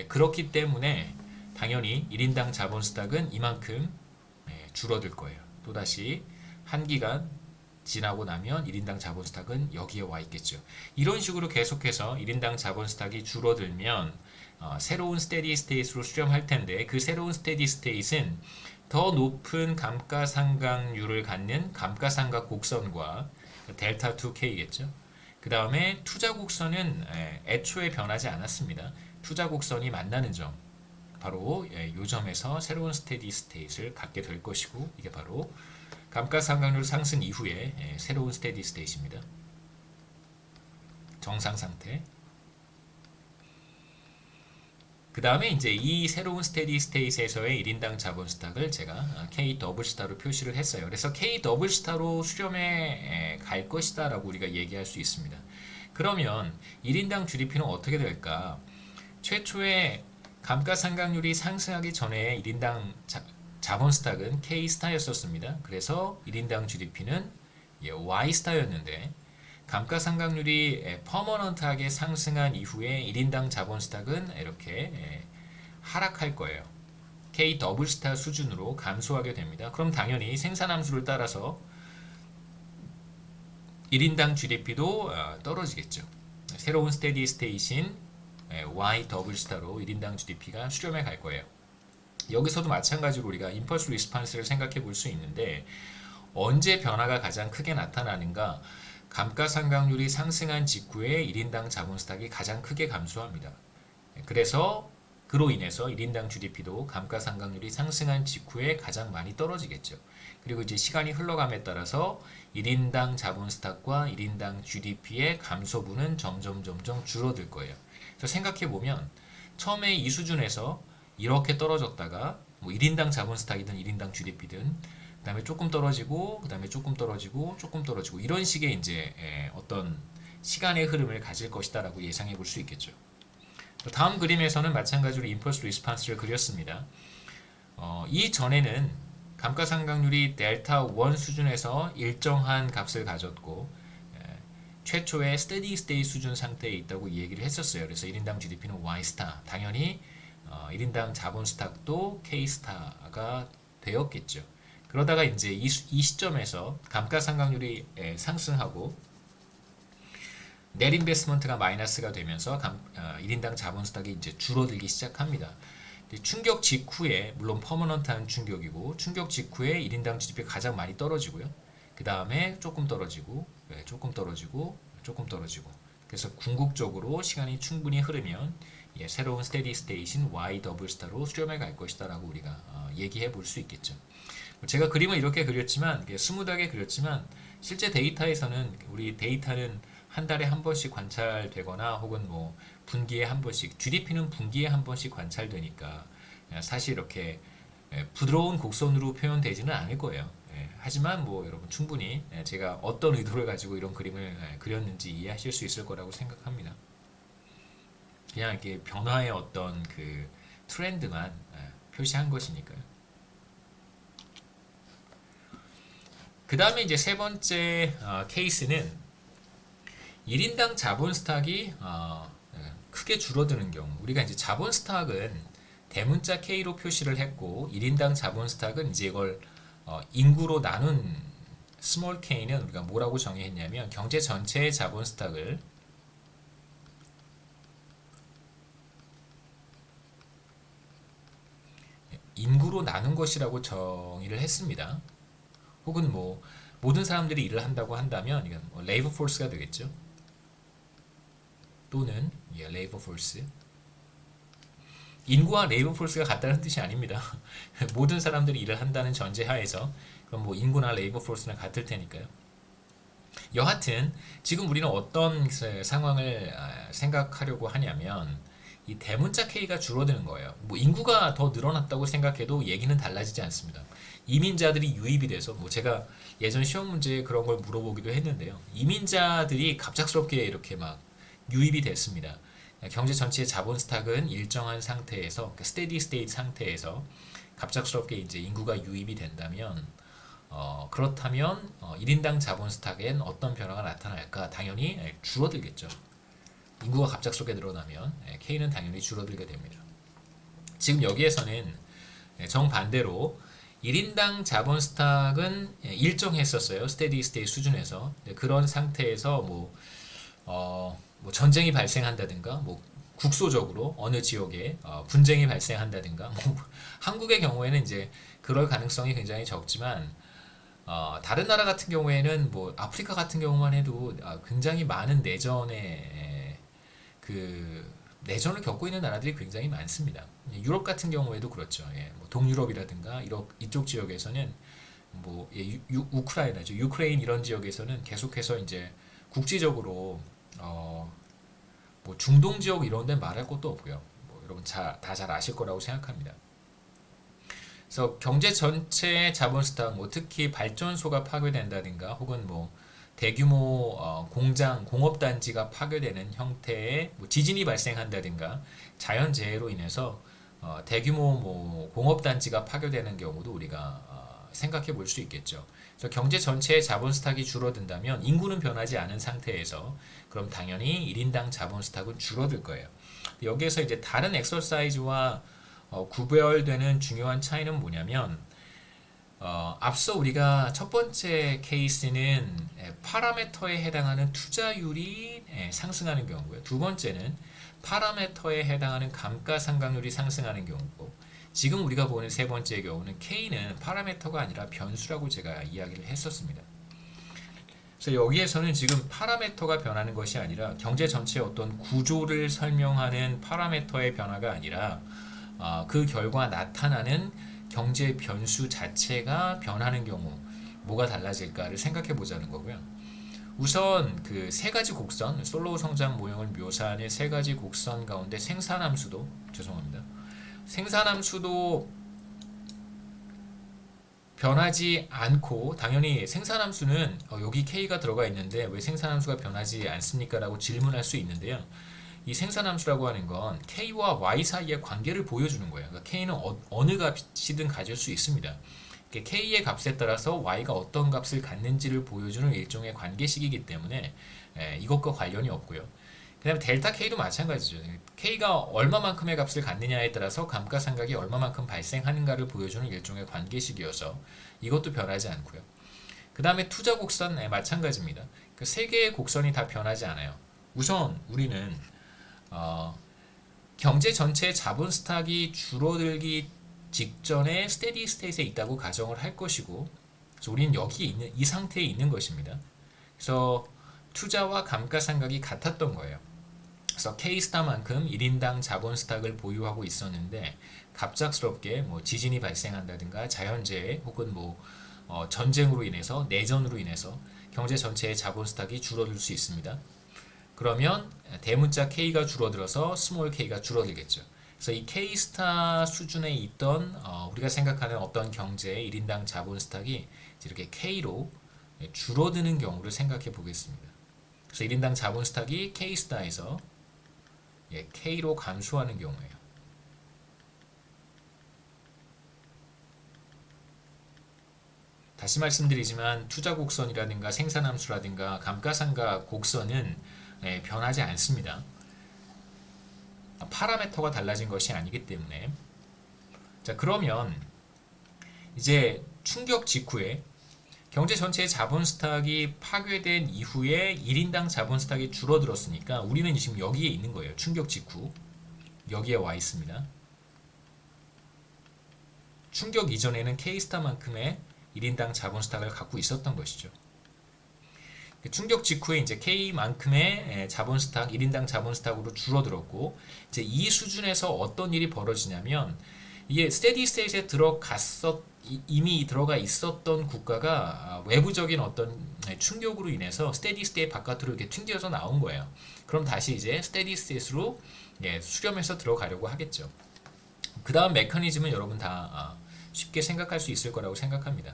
그렇기 때문에 당연히 1인당 자본 스탁은 이만큼 줄어들 거예요. 또다시 한 기간 지나고 나면 1인당 자본 스탁은 여기에 와 있겠죠. 이런 식으로 계속해서 1인당 자본 스탁이 줄어들면 새로운 스테디 스테이트로 수렴할 텐데 그 새로운 스테디 스테이트는 더 높은 감가상각률을 갖는 감가상각 곡선과 델타 2K겠죠. 그 다음에 투자 곡선은 애초에 변하지 않았습니다. 투자 곡선이 만나는 점, 바로 이 점에서 새로운 스테디 스테이트를 갖게 될 것이고, 이게 바로 감가상각률 상승 이후에 새로운 스테디 스테이트입니다. 정상 상태. 그 다음에 이제 이 새로운 스테디 스테이트에서의 1인당 자본 스탁을 제가 K 더블 스타로 표시를 했어요. 그래서 K 더블 스타로 수렴해 갈 것이다 라고 우리가 얘기할 수 있습니다. 그러면 1인당 GDP는 어떻게 될까? 최초에 감가상각률이 상승하기 전에 1인당 자본 스탁은 K 스타였었습니다. 그래서 1인당 GDP는 Y 스타였는데 감가상각률이 퍼머넌트하게 상승한 이후에 1인당 자본 스탁은 이렇게 하락할 거예요. K 더블 스타 수준으로 감소하게 됩니다. 그럼 당연히 생산함수를 따라서 1인당 GDP도 떨어지겠죠. 새로운 스테디 스테이트인 Y 더블 스타로 1인당 GDP가 수렴해 갈 거예요. 여기서도 마찬가지로 우리가 임펄스 리스판스를 생각해 볼 수 있는데 언제 변화가 가장 크게 나타나는가? 감가상각률이 상승한 직후에 1인당 자본 스탁이 가장 크게 감소합니다. 그래서 그로 인해서 1인당 GDP도 감가상각률이 상승한 직후에 가장 많이 떨어지겠죠. 그리고 이제 시간이 흘러감에 따라서 1인당 자본 스탁과 1인당 GDP의 감소분은 점점 줄어들 거예요. 그래서 생각해 보면 처음에 이 수준에서 이렇게 떨어졌다가 뭐 1인당 자본 스탁이든 1인당 GDP든 그 다음에 조금 떨어지고 그 다음에 조금 떨어지고 조금 떨어지고 이런 식의 이제 어떤 시간의 흐름을 가질 것이다 라고 예상해 볼 수 있겠죠. 다음 그림에서는 마찬가지로 임펄스 리스판스를 그렸습니다. 이전에는 감가상각률이 델타 1 수준에서 일정한 값을 가졌고 최초의 스테디 스테이 수준 상태에 있다고 이 얘기를 했었어요. 그래서 1인당 GDP는 Y 스타, 당연히 1인당 자본 스탁도 K 스타가 되었겠죠. 그러다가 이제 이 시점에서 감가상각률이 상승하고 넷 인베스트먼트가 마이너스가 되면서 1인당 자본 스탁이 이제 줄어들기 시작합니다. 충격 직후에 물론 퍼머넌트한 충격이고 충격 직후에 1인당 GDP가 가장 많이 떨어지고요. 그 다음에 조금 떨어지고 조금 떨어지고 조금 떨어지고 그래서 궁극적으로 시간이 충분히 흐르면 새로운 스테디 스테이트인 Y 더블 스타로 수렴해 갈 것이다 라고 우리가 얘기해 볼 수 있겠죠. 제가 그림을 이렇게 그렸지만 스무드하게 그렸지만 실제 데이터에서는 우리 데이터는 한 달에 한 번씩 관찰되거나 혹은 뭐 분기에 한 번씩 GDP는 분기에 한 번씩 관찰되니까 사실 이렇게 부드러운 곡선으로 표현되지는 않을 거예요. 하지만 뭐 여러분 충분히 제가 어떤 의도를 가지고 이런 그림을 그렸는지 이해하실 수 있을 거라고 생각합니다. 그냥 이렇게 변화의 어떤 그 트렌드만 표시한 것이니까요. 그 다음에 이제 세 번째 케이스는 1인당 자본 스탁이 크게 줄어드는 경우 우리가 이제 자본 스탁은 대문자 K로 표시를 했고 1인당 자본 스탁은 이제 이걸 인구로 나눈 스몰 k는 우리가 뭐라고 정의했냐면 경제 전체의 자본 스탁을 인구로 나눈 것이라고 정의를 했습니다. 혹은 뭐 모든 사람들이 일을 한다고 한다면 이건 레이버 포스가 되겠죠. 또는 레이버 포스. 인구와 레이버 포스가 같다는 뜻이 아닙니다. 모든 사람들이 일을 한다는 전제하에서 그럼 뭐 인구나 레이버 포스는 같을 테니까요. 여하튼 지금 우리는 어떤 상황을 생각하려고 하냐면 이 대문자 K가 줄어드는 거예요. 뭐 인구가 더 늘어났다고 생각해도 얘기는 달라지지 않습니다. 이민자들이 유입이 돼서 뭐 제가 예전 시험 문제에 그런 걸 물어보기도 했는데요. 이민자들이 갑작스럽게 이렇게 막 유입이 됐습니다. 경제 전체의 자본 스탁은 일정한 상태에서 스테디 스테이트 상태에서 갑작스럽게 이제 인구가 유입이 된다면 그렇다면 1인당 자본 스탁엔 어떤 변화가 나타날까? 당연히 줄어들겠죠. 인구가 갑작스럽게 늘어나면 K는 당연히 줄어들게 됩니다. 지금 여기에서는 정반대로 1인당 자본 스탁은 일정했었어요. 스테디 스테이트 수준에서. 그런 상태에서 뭐 전쟁이 발생한다든가 뭐 국소적으로 어느 지역에 분쟁이 발생한다든가 뭐 한국의 경우에는 이제 그럴 가능성이 굉장히 적지만 다른 나라 같은 경우에는 뭐 아프리카 같은 경우만 해도 굉장히 많은 내전을 겪고 있는 나라들이 굉장히 많습니다. 유럽 같은 경우에도 그렇죠. 뭐 동유럽이라든가 이쪽 지역에서는 뭐 우크라이나죠. 유크레인 이런 지역에서는 계속해서 이제 국지적으로 뭐 중동 지역 이런 데 말할 것도 없고요. 뭐 여러분 다 잘 아실 거라고 생각합니다. 그래서 경제 전체의 자본 스탁, 뭐 특히 발전소가 파괴된다든가 혹은 뭐 대규모 공장, 공업단지가 파괴되는 형태의 뭐 지진이 발생한다든가 자연재해로 인해서 대규모 뭐 공업단지가 파괴되는 경우도 우리가 생각해 볼 수 있겠죠. 그래서 경제 전체의 자본 스탁이 줄어든다면 인구는 변하지 않은 상태에서 그럼 당연히 1인당 자본 스탁은 줄어들 거예요. 여기에서 이제 다른 엑서사이즈와 구별되는 중요한 차이는 뭐냐면 앞서 우리가 첫 번째 케이스는 파라미터에 해당하는 투자율이 상승하는 경우고요. 두 번째는 파라미터에 해당하는 감가상각률이 상승하는 경우고 지금 우리가 보는 세 번째 경우는 K는 파라미터가 아니라 변수라고 제가 이야기를 했었습니다. 그래서 여기에서는 지금 파라미터가 변하는 것이 아니라 경제 전체의 어떤 구조를 설명하는 파라미터의 변화가 아니라 그 결과 나타나는 경제 변수 자체가 변하는 경우 뭐가 달라질까를 생각해 보자는 거고요. 우선 그 세 가지 곡선, 솔로우 성장 모형을 묘사하는 세 가지 곡선 가운데 생산함수도 변하지 않고 당연히 생산함수는 여기 K가 들어가 있는데 왜 생산함수가 변하지 않습니까? 라고 질문할 수 있는데요. 이 생산함수라고 하는 건 K와 Y 사이의 관계를 보여주는 거예요. 그러니까 K는 어느 값이든 가질 수 있습니다. K의 값에 따라서 Y가 어떤 값을 갖는지를 보여주는 일종의 관계식이기 때문에 이것과 관련이 없고요. 그 다음에 델타 K도 마찬가지죠. K가 얼마만큼의 값을 갖느냐에 따라서 감가상각이 얼마만큼 발생하는가를 보여주는 일종의 관계식이어서 이것도 변하지 않고요. 그 다음에 투자 곡선 마찬가지입니다. 그 세 개의 곡선이 다 변하지 않아요. 우선 우리는 경제 전체의 자본 스탁이 줄어들기 직전에 스테디 스테이트에 있다고 가정을 할 것이고, 그래서 우리는 여기 있는 이 상태에 있는 것입니다. 그래서 투자와 감가상각이 같았던 거예요. 그래서 K스타만큼 1인당 자본 스탁을 보유하고 있었는데 갑작스럽게 뭐 지진이 발생한다든가 자연재해 혹은 뭐 전쟁으로 인해서 내전으로 인해서 경제 전체의 자본 스탁이 줄어들 수 있습니다. 그러면 대문자 K가 줄어들어서 스몰 k가 줄어들겠죠. 그래서 이 K스타 수준에 있던 우리가 생각하는 어떤 경제의 1인당 자본 스탁이 이렇게 K로 줄어드는 경우를 생각해 보겠습니다. 그래서 1인당 자본 스탁이 K스타에서 K로 감소하는 경우예요. 다시 말씀드리지만 투자 곡선이라든가 생산함수라든가 감가상각 곡선은 변하지 않습니다. 파라미터가 달라진 것이 아니기 때문에. 자, 그러면 이제 충격 직후에 경제 전체의 자본 스탁이 파괴된 이후에 1인당 자본 스탁이 줄어들었으니까 우리는 지금 여기에 있는 거예요. 충격 직후 여기에 와 있습니다. 충격 이전에는 K스타만큼의 1인당 자본 스탁을 갖고 있었던 것이죠. 충격 직후에 이제 K만큼의 자본 스탁, 1인당 자본 스탁으로 줄어들었고, 이제 이 수준에서 어떤 일이 벌어지냐면, 이게 스테디 스테이트에 이미 들어가 있었던 국가가 외부적인 어떤 충격으로 인해서 스테디 스테이트 바깥으로 이렇게 튕겨서 나온 거예요. 그럼 다시 이제 스테디 스테이트로 수렴해서 들어가려고 하겠죠. 그 다음 메커니즘은 여러분 다 쉽게 생각할 수 있을 거라고 생각합니다.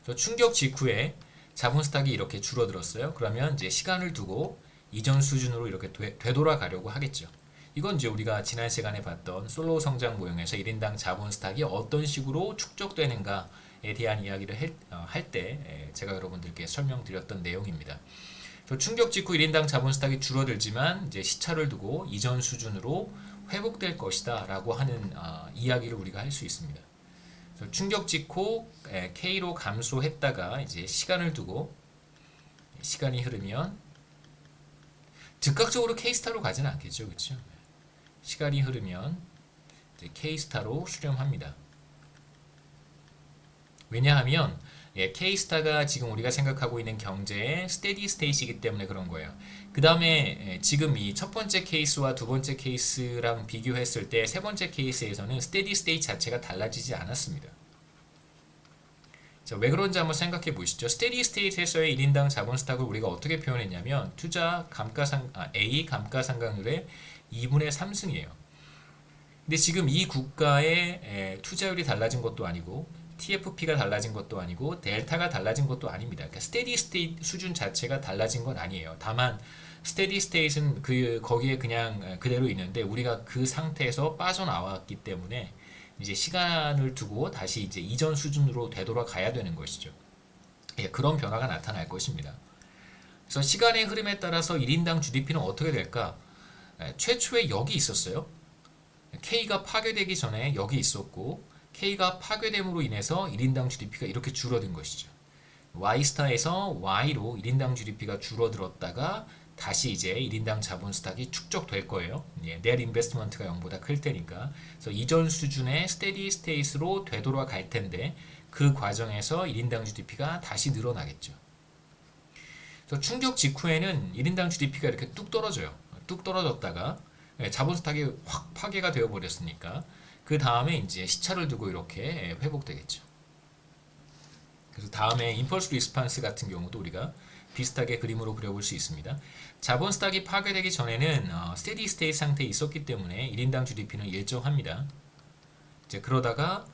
그래서 충격 직후에 자본 스탁이 이렇게 줄어들었어요. 그러면 이제 시간을 두고 이전 수준으로 이렇게 되돌아가려고 하겠죠. 이건 이제 우리가 지난 시간에 봤던 솔로우 성장 모형에서 1인당 자본 스탁이 어떤 식으로 축적되는가에 대한 이야기를 할 때 제가 여러분들께 설명드렸던 내용입니다. 충격 직후 1인당 자본 스탁이 줄어들지만 이제 시차를 두고 이전 수준으로 회복될 것이다 라고 하는 이야기를 우리가 할 수 있습니다. 충격 직후 K로 감소했다가 이제 시간을 두고 시간이 흐르면 즉각적으로 K스타로 가지는 않겠죠. 그렇죠? 시간이 흐르면 이제 K스타로 수렴합니다. 왜냐하면 K스타가 지금 우리가 생각하고 있는 경제의 스테디 스테이트이기 때문에 그런 거예요. 그 다음에 지금 이 첫 번째 케이스와 두 번째 케이스랑 비교했을 때 세 번째 케이스에서는 스테디 스테이트 자체가 달라지지 않았습니다. 자, 왜 그런지 한번 생각해 보시죠. 스테디 스테이트에서의 1인당 자본 스탁을 우리가 어떻게 표현했냐면 A 감가상각률의 2분의 3승이에요. 근데 지금 이 국가의 투자율이 달라진 것도 아니고 TFP가 달라진 것도 아니고 델타가 달라진 것도 아닙니다. 그러니까 스테디 스테이트 수준 자체가 달라진 건 아니에요. 다만 스테디 스테이트는 거기에 그냥 그대로 있는데 우리가 그 상태에서 빠져나왔기 때문에 이제 시간을 두고 다시 이제 이전 수준으로 되돌아가야 되는 것이죠. 그런 변화가 나타날 것입니다. 그래서 시간의 흐름에 따라서 1인당 GDP는 어떻게 될까? 최초에 여기 있었어요. K가 파괴되기 전에 여기 있었고 K가 파괴됨으로 인해서 1인당 GDP가 이렇게 줄어든 것이죠. Y스타에서 Y로 1인당 GDP가 줄어들었다가 다시 이제 1인당 자본 스탁이 축적될 거예요. net investment가 0보다 클 테니까. 그래서 이전 수준의 스테디 스테이트로 되돌아갈 텐데 그 과정에서 1인당 GDP가 다시 늘어나겠죠. 그래서 충격 직후에는 1인당 GDP가 이렇게 뚝 떨어져요. 뚝 떨어졌다가 자본 스탁이 확 파괴가 되어 버렸으니까 그 다음에 이제 시차를 두고 이렇게 회복되겠죠. 그래서 다음에 임펄스 리스판스 같은 경우도 우리가 비슷하게 그림으로 그려볼 수 있습니다. 자본 스탁이 파괴되기 전에는 스테디 스테이트 상태에 있었기 때문에 1인당 GDP는 일정합니다. 이제 그러다가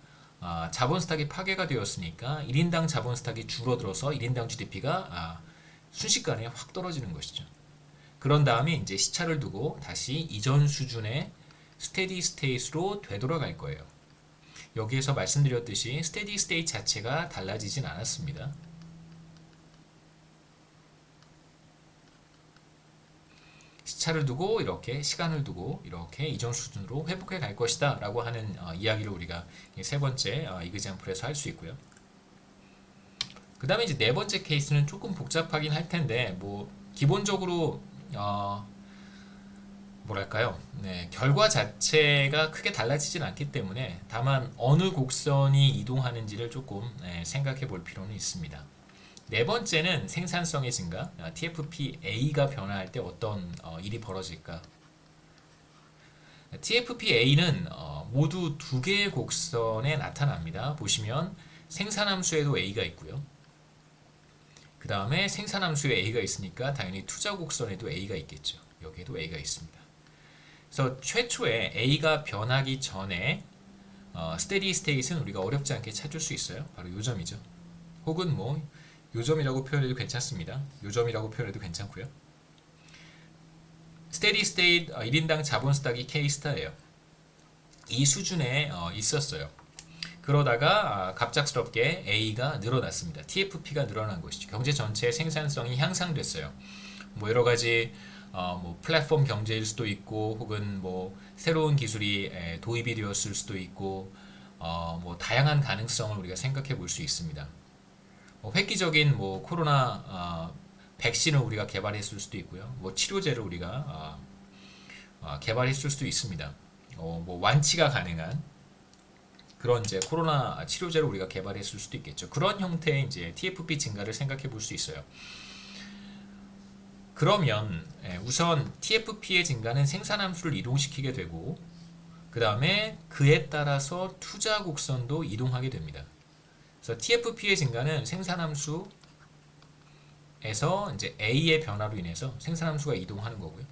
자본 스탁이 파괴가 되었으니까 1인당 자본 스탁이 줄어들어서 1인당 GDP가 순식간에 확 떨어지는 것이죠. 그런 다음에 이제 시차를 두고 다시 이전 수준의 스테디 스테이트로 되돌아갈 거예요. 여기에서 말씀드렸듯이 스테디 스테이트 자체가 달라지진 않았습니다. 시차를 두고 이렇게 시간을 두고 이렇게 이전 수준으로 회복해 갈 것이다 라고 하는 이야기를 우리가 세 번째 이그젬플에서 할 수 있고요. 그 다음에 이제 네 번째 케이스는 조금 복잡하긴 할 텐데 뭐 기본적으로 뭐랄까요? 네, 결과 자체가 크게 달라지진 않기 때문에 다만 어느 곡선이 이동하는지를 조금 생각해 볼 필요는 있습니다. 네 번째는 생산성의 증가, TFPA가 변화할 때 어떤 일이 벌어질까? TFPA는 모두 두 개의 곡선에 나타납니다. 보시면 생산함수에도 A가 있고요. 그 다음에 생산함수에 A가 있으니까 당연히 투자 곡선에도 A가 있겠죠. 여기에도 A가 있습니다. 그래서 최초에 A가 변하기 전에 스테디 스테이트는 우리가 어렵지 않게 찾을 수 있어요. 바로 요 점이죠. 혹은 뭐 요점이라고 표현해도 괜찮습니다. 요점이라고 표현해도 괜찮고요. 스테디 스테이트 1인당 자본 스탁이 K스타예요. 이 수준에 있었어요. 그러다가 갑작스럽게 A가 늘어났습니다. TFP가 늘어난 것이죠. 경제 전체의 생산성이 향상됐어요. 뭐 여러 가지 뭐 플랫폼 경제일 수도 있고 혹은 뭐 새로운 기술이 도입이 되었을 수도 있고 뭐 다양한 가능성을 우리가 생각해 볼 수 있습니다. 획기적인 뭐 코로나 백신을 우리가 개발했을 수도 있고요. 뭐 치료제를 우리가 개발했을 수도 있습니다. 뭐 완치가 가능한 그런 이제 코로나 치료제를 우리가 개발했을 수도 있겠죠. 그런 형태의 이제 TFP 증가를 생각해 볼 수 있어요. 그러면 우선 TFP의 증가는 생산함수를 이동시키게 되고 그 다음에 그에 따라서 투자 곡선도 이동하게 됩니다. 그래서 TFP의 증가는 생산함수에서 이제 A의 변화로 인해서 생산함수가 이동하는 거고요.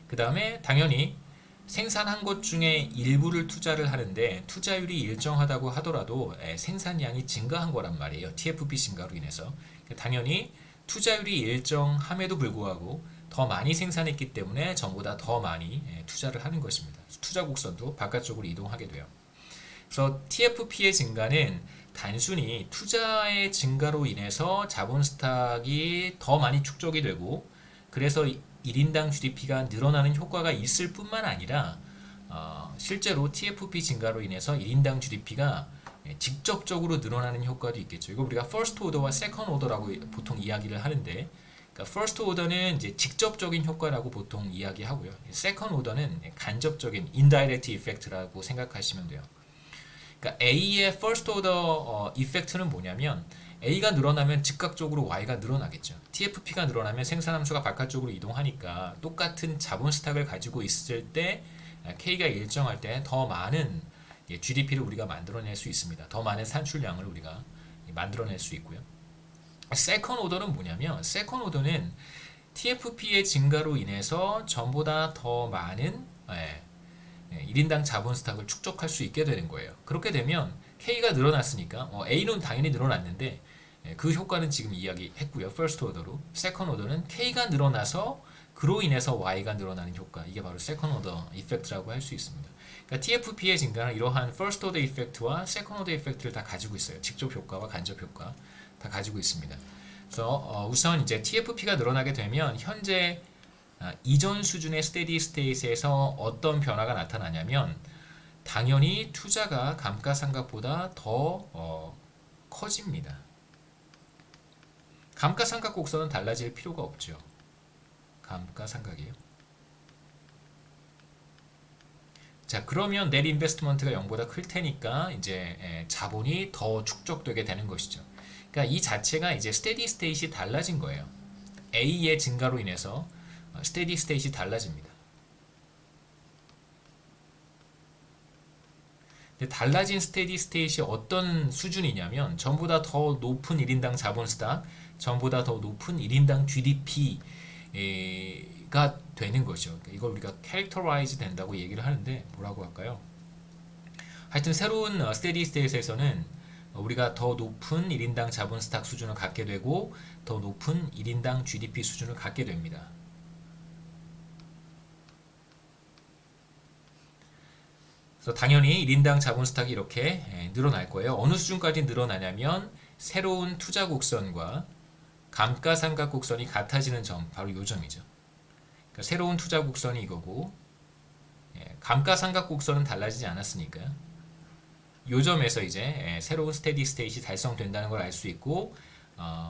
그 다음에 당연히 생산한 것 중에 일부를 투자를 하는데 투자율이 일정하다고 하더라도 생산량이 증가한 거란 말이에요. TFP 증가로 인해서. 당연히 투자율이 일정함에도 불구하고 더 많이 생산했기 때문에 전보다 더 많이 투자를 하는 것입니다. 투자 곡선도 바깥쪽으로 이동하게 돼요. 그래서 TFP의 증가는 단순히 투자의 증가로 인해서 자본 스탁이 더 많이 축적이 되고 그래서 1인당 GDP가 늘어나는 효과가 있을 뿐만 아니라 실제로 TFP 증가로 인해서 1인당 GDP가 직접적으로 늘어나는 효과도 있겠죠. 이거 우리가 first order와 second order라고 보통 이야기를 하는데 그러니까 first order는 이제 직접적인 효과라고 보통 이야기하고요. second order는 간접적인 indirect effect라고 생각하시면 돼요. 그러니까 A의 first order effect는 뭐냐면 A가 늘어나면 즉각적으로 Y가 늘어나겠죠. TFP가 늘어나면 생산함수가 바깥쪽으로 이동하니까 똑같은 자본 스탁을 가지고 있을 때 K가 일정할 때 더 많은 GDP를 우리가 만들어낼 수 있습니다. 더 많은 산출량을 우리가 만들어낼 수 있고요. 세컨 오더는 뭐냐면 세컨 오더는 TFP의 증가로 인해서 전보다 더 많은 1인당 자본 스탁을 축적할 수 있게 되는 거예요. 그렇게 되면 K가 늘어났으니까 A는 당연히 늘어났는데 그 효과는 지금 이야기했고요. first order로. second order는 K가 늘어나서 그로 인해서 Y가 늘어나는 효과. 이게 바로 second order effect라고 할 수 있습니다. 그러니까 TFP의 증가는 이러한 first order effect와 second order effect를 다 가지고 있어요. 직접 효과와 간접 효과 다 가지고 있습니다. 그래서 우선 이제 TFP가 늘어나게 되면 현재 이전 수준의 스테디 스테이트에서 어떤 변화가 나타나냐면 당연히 투자가 감가상각보다 더 커집니다. 감가상각 곡선은 달라질 필요가 없죠. 감가상각이에요. 자, 그러면 넷 인베스트먼트가 0보다 클 테니까 이제 자본이 더 축적되게 되는 것이죠. 그러니까 이 자체가 이제 스테디 스테이트이 달라진 거예요. A의 증가로 인해서 스테디 스테이트이 달라집니다. 달라진 스테디 스테이트이 어떤 수준이냐면 전보다 더 높은 1인당 자본 스탁, 전보다 더 높은 1인당 GDP가 되는 거죠. 이걸 우리가 characterize 된다고 얘기를 하는데 뭐라고 할까요? 하여튼 새로운 스테디 스테이트에서는 우리가 더 높은 1인당 자본 스탁 수준을 갖게 되고 더 높은 1인당 GDP 수준을 갖게 됩니다. 그래서 당연히 1인당 자본 스탁이 이렇게 늘어날 거예요. 어느 수준까지 늘어나냐면 새로운 투자 곡선과 감가상각 곡선이 같아지는 점, 바로 이 점이죠. 그러니까 새로운 투자 곡선이 이거고 감가상각 곡선은 달라지지 않았으니까요. 이 점에서 이제 새로운 스테디 스테이트이 달성된다는 걸 알 수 있고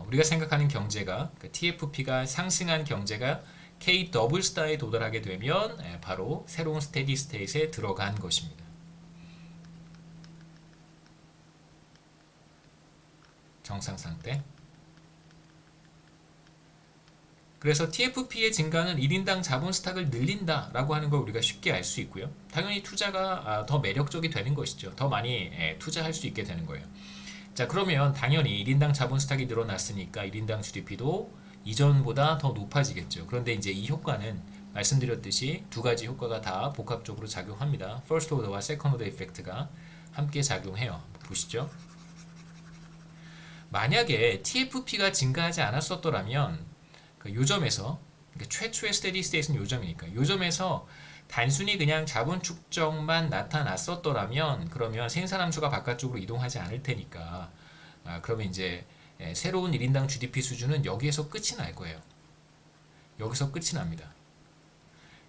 우리가 생각하는 경제가 TFP가 상승한 경제가 K 더블 스타에 도달하게 되면 바로 새로운 스테디 스테이트에 들어간 것입니다. 정상 상태. 그래서 TFP의 증가는 1인당 자본 스탁을 늘린다라고 하는 걸 우리가 쉽게 알 수 있고요. 당연히 투자가 더 매력적이 되는 것이죠. 더 많이 투자할 수 있게 되는 거예요. 자, 그러면 당연히 1인당 자본 스탁이 늘어났으니까 1인당 GDP도 이전보다 더 높아지겠죠. 그런데 이제 이 효과는 말씀드렸듯이 두 가지 효과가 다 복합적으로 작용합니다. First order와 Second order 이펙트가 함께 작용해요. 보시죠. 만약에 TFP가 증가하지 않았었더라면 요점에서 최초의 스테디 스테이트는 요점이니까 요점에서 단순히 그냥 자본 축적만 나타났었더라면 그러면 생산함수가 바깥쪽으로 이동하지 않을 테니까 그러면 이제 새로운 1인당 GDP 수준은 여기에서 끝이 날 거예요. 여기서 끝이 납니다.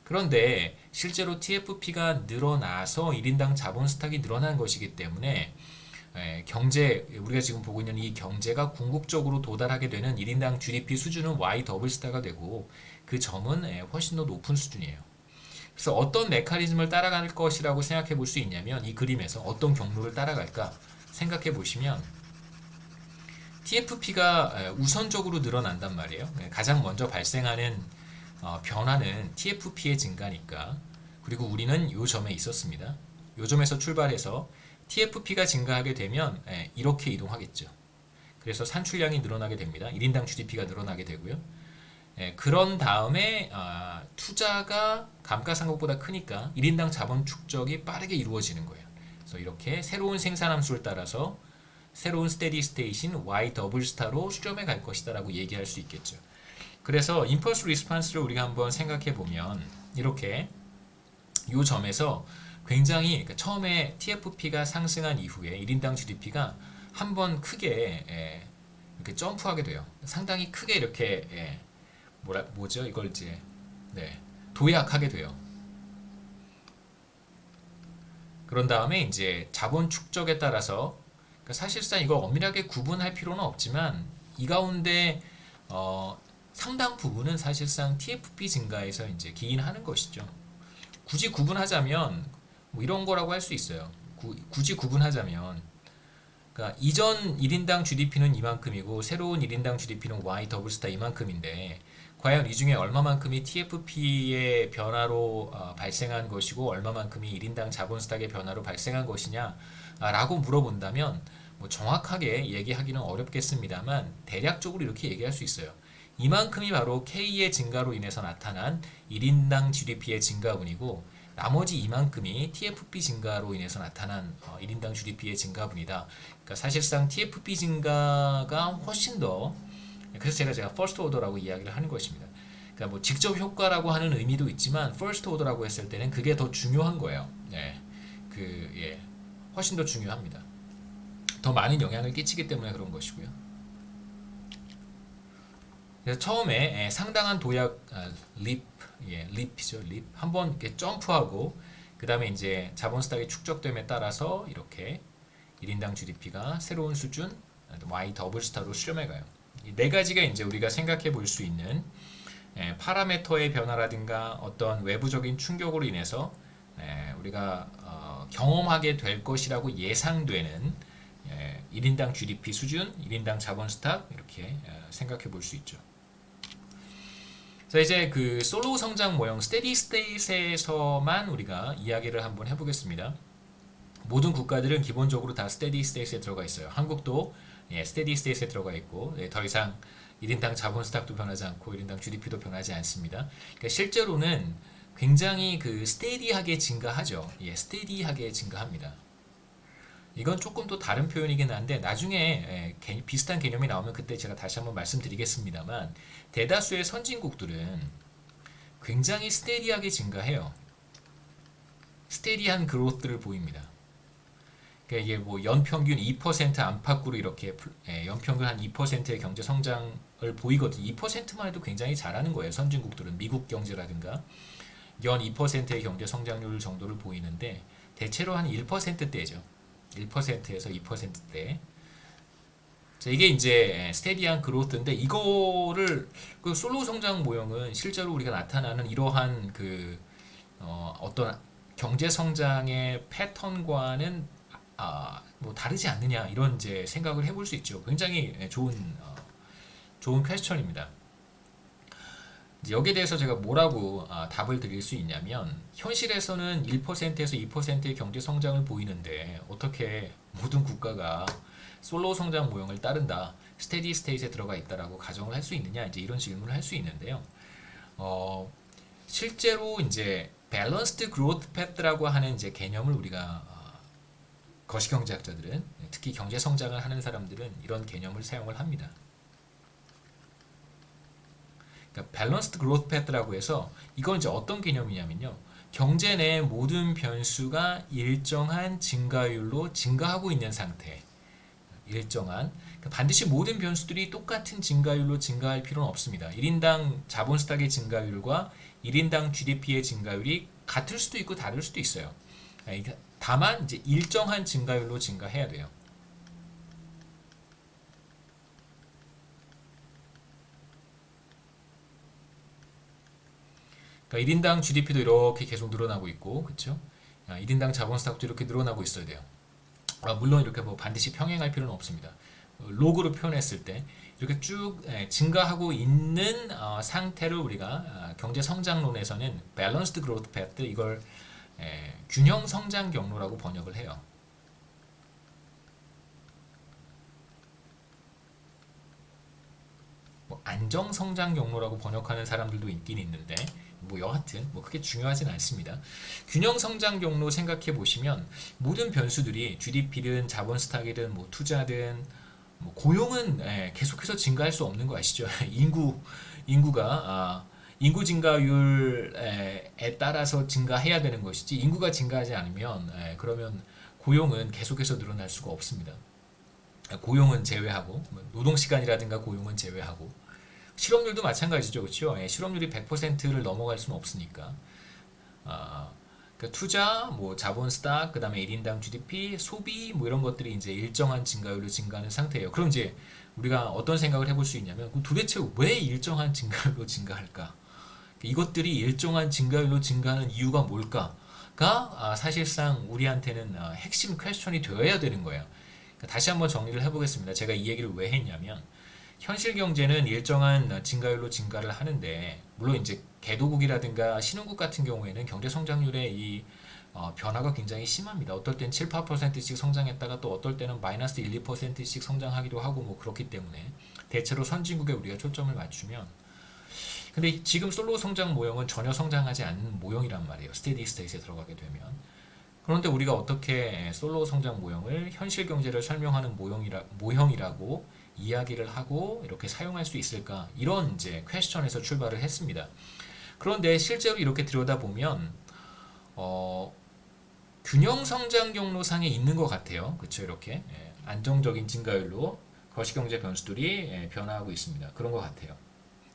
그런데 실제로 TFP가 늘어나서 1인당 자본 스탁이 늘어난 것이기 때문에 경제, 우리가 지금 보고 있는 이 경제가 궁극적으로 도달하게 되는 1인당 GDP 수준은 Y 더블 스타가 되고 그 점은 훨씬 더 높은 수준이에요. 그래서 어떤 메커니즘을 따라갈 것이라고 생각해 볼 수 있냐면 이 그림에서 어떤 경로를 따라갈까 생각해 보시면 TFP가 우선적으로 늘어난단 말이에요. 가장 먼저 발생하는 변화는 TFP의 증가니까 그리고 우리는 이 점에 있었습니다. 이 점에서 출발해서 TFP가 증가하게 되면 이렇게 이동하겠죠. 그래서 산출량이 늘어나게 됩니다. 1인당 GDP가 늘어나게 되고요. 그런 다음에 투자가 감가상각보다 크니까 1인당 자본 축적이 빠르게 이루어지는 거예요. 그래서 이렇게 새로운 생산함수를 따라서 새로운 스테디 스테이트인 Y 더블 스타로 수렴해 갈 것이다 라고 얘기할 수 있겠죠. 그래서 임펄스 리스판스를 우리가 한번 생각해 보면 이렇게 이 점에서 굉장히 그러니까 처음에 TFP가 상승한 이후에 1인당 GDP가 한번 크게 이렇게 점프하게 돼요. 상당히 크게 이렇게 뭐죠? 이걸 이제 도약하게 돼요. 그런 다음에 이제 자본 축적에 따라서 그러니까 사실상 이걸 엄밀하게 구분할 필요는 없지만 이 가운데 상당 부분은 사실상 TFP 증가에서 이제 기인하는 것이죠. 굳이 구분하자면 뭐 이런 거라고 할 수 있어요. 굳이 구분하자면 그러니까 이전 1인당 GDP는 이만큼이고 새로운 1인당 GDP는 Y 더블 스타 이만큼인데 과연 이 중에 얼마만큼이 TFP의 변화로 발생한 것이고 얼마만큼이 1인당 자본 스탁의 변화로 발생한 것이냐 라고 물어본다면 뭐 정확하게 얘기하기는 어렵겠습니다만 대략적으로 이렇게 얘기할 수 있어요. 이만큼이 바로 K의 증가로 인해서 나타난 1인당 GDP의 증가분이고 나머지 이만큼이 TFP 증가로 인해서 나타난 1인당 GDP의 증가분이다. 그러니까 사실상 TFP 증가가 훨씬 더 그래서 제가 first order라고 이야기를 하는 것입니다. 그러니까 뭐 직접 효과라고 하는 의미도 있지만 first order라고 했을 때는 그게 더 중요한 거예요. 훨씬 더 중요합니다. 더 많은 영향을 끼치기 때문에 그런 것이고요. 그래서 처음에 상당한 도약 립이죠. 립. 한번 이렇게 점프하고 그 다음에 이제 자본 스탁의 축적됨에 따라서 이렇게 1인당 GDP가 새로운 수준 Y 더블 스타로 수렴해 가요. 이 네 가지가 이제 우리가 생각해 볼 수 있는 파라미터의 변화라든가 어떤 외부적인 충격으로 인해서 우리가 경험하게 될 것이라고 예상되는 1인당 GDP 수준, 1인당 자본 스탁 이렇게 생각해 볼 수 있죠. 자, 이제 그 솔로우 성장 모형 스테디 스테이트에서만 우리가 이야기를 한번 해보겠습니다. 모든 국가들은 기본적으로 다 스테디 스테이트에 들어가 있어요. 한국도 스테디 스테이트에 들어가 있고 더 이상 1인당 자본 스탁도 변하지 않고 1인당 GDP도 변하지 않습니다. 그러니까 실제로는 굉장히 그 스테디하게 증가하죠. 스테디하게 증가합니다. 이건 조금 또 다른 표현이긴 한데 나중에 비슷한 개념이 나오면 그때 제가 다시 한번 말씀드리겠습니다만 대다수의 선진국들은 굉장히 스테디하게 증가해요. 스테디한 그로스를 보입니다. 그러니까 이게 뭐 연평균 2% 안팎으로 이렇게 연평균 한 2%의 경제 성장을 보이거든요. 2%만 해도 굉장히 잘하는 거예요. 선진국들은 미국 경제라든가 연 2%의 경제 성장률 정도를 보이는데 대체로 한 1%대죠. 1%에서 2%대. 자, 이게 이제 스테디한 그로스인데 이거를 그 솔로 성장 모형은 실제로 우리가 나타나는 이러한 그 어떤 경제 성장의 패턴과는 뭐 다르지 않느냐 이런 이제 생각을 해볼 수 있죠. 굉장히 좋은 퀘스천입니다. 여기에 대해서 제가 뭐라고 답을 드릴 수 있냐면 현실에서는 1%에서 2%의 경제 성장을 보이는데 어떻게 모든 국가가 솔로 성장 모형을 따른다, 스테디 스테이트에 들어가 있다라고 가정을 할 수 있느냐 이제 이런 질문을 할 수 있는데요. 실제로 이제 밸런스드 그로트 패스라고 하는 이제 개념을 우리가 거시경제학자들은 특히 경제 성장을 하는 사람들은 이런 개념을 사용을 합니다. 그러니까 밸런스드 그로스 패스라고 해서 이건 이제 어떤 개념이냐면요. 경제 내 모든 변수가 일정한 증가율로 증가하고 있는 상태. 일정한 그러니까 반드시 모든 변수들이 똑같은 증가율로 증가할 필요는 없습니다. 1인당 자본 스탁의 증가율과 1인당 GDP의 증가율이 같을 수도 있고 다를 수도 있어요. 다만 이제 일정한 증가율로 증가해야 돼요. 그러니까 1인당 GDP도 이렇게 계속 늘어나고 있고, 그렇죠? 1인당 자본 스탁도 이렇게 늘어나고 있어야 돼요. 물론 이렇게 뭐 반드시 평행할 필요는 없습니다. 로그로 표현했을 때 이렇게 쭉 증가하고 있는 상태를 우리가 경제 성장론에서는 밸런스드 그로스 패스 이걸 균형 성장 경로라고 번역을 해요. 뭐 안정 성장 경로라고 번역하는 사람들도 있긴 있는데 뭐 여하튼 뭐 크게 중요하진 않습니다. 균형 성장 경로 생각해 보시면 모든 변수들이 GDP든 자본 스탁이든 뭐 투자든 뭐 고용은 계속해서 증가할 수 없는 거 아시죠? 인구가 인구 증가율에 따라서 증가해야 되는 것이지 인구가 증가하지 않으면 그러면 고용은 계속해서 늘어날 수가 없습니다. 고용은 제외하고 노동 시간이라든가 고용은 제외하고 실업률도 마찬가지죠, 그렇죠? 실업률이 100%를 넘어갈 수는 없으니까. 그러니까 투자, 뭐 자본 스탁, 그다음에 1인당 GDP, 소비 뭐 이런 것들이 이제 일정한 증가율로 증가하는 상태예요. 그럼 이제 우리가 어떤 생각을 해볼 수 있냐면 그럼 도대체 왜 일정한 증가율로 증가할까? 이것들이 일정한 증가율로 증가하는 이유가 뭘까?가 사실상 우리한테는 핵심 퀘스천이 되어야 되는 거예요. 그러니까 다시 한번 정리를 해보겠습니다. 제가 이 얘기를 왜 했냐면 현실 경제는 일정한 증가율로 증가를 하는데 물론 이제 개도국이라든가 신흥국 같은 경우에는 경제 성장률의 이 변화가 굉장히 심합니다. 어떨 땐 7, 8%씩 성장했다가 또 어떨 때는 마이너스 1, 2%씩 성장하기도 하고 뭐 그렇기 때문에 대체로 선진국에 우리가 초점을 맞추면 근데 지금 솔로 성장 모형은 전혀 성장하지 않는 모형이란 말이에요. 스테디 스테이트에 들어가게 되면. 그런데 우리가 어떻게 솔로 성장 모형을 현실 경제를 설명하는 모형이라고 이야기를 하고 이렇게 사용할 수 있을까? 이런 이제 퀘스천에서 출발을 했습니다. 그런데 실제로 이렇게 들여다보면 균형 성장 경로상에 있는 것 같아요. 그렇죠? 이렇게 안정적인 증가율로 거시경제 변수들이 변화하고 있습니다. 그런 것 같아요.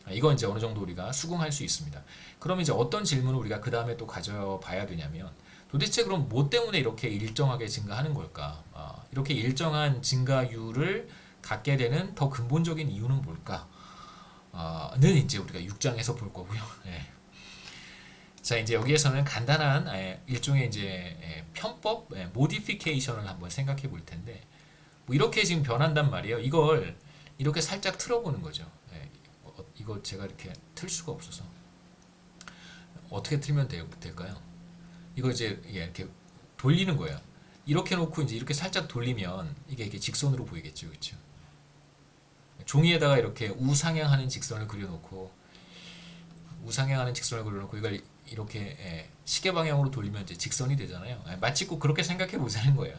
이건 이제 어느 정도 우리가 수긍할 수 있습니다. 그럼 이제 어떤 질문을 우리가 그 다음에 또 가져봐야 되냐면 도대체 그럼 뭐 때문에 이렇게 일정하게 증가하는 걸까? 이렇게 일정한 증가율을 갖게 되는 더 근본적인 이유는 뭘까? 는 이제 우리가 6장에서 볼 거고요. 자, 이제 여기에서는 간단한 일종의 이제 편법, 모디피케이션을 한번 생각해 볼 텐데 뭐 이렇게 지금 변한단 말이에요. 이걸 이렇게 살짝 틀어보는 거죠. 이거 제가 이렇게 틀 수가 없어서 어떻게 틀면 될까요? 이거 이제 이렇게 돌리는 거예요. 이렇게 놓고 이제 이렇게 살짝 돌리면 이게 직선으로 보이겠죠, 그렇죠? 종이에다가 이렇게 우상향하는 직선을 그려놓고 이걸 이렇게 시계 방향으로 돌리면 이제 직선이 되잖아요. 마치 꼭 그렇게 생각해 보자는 거예요.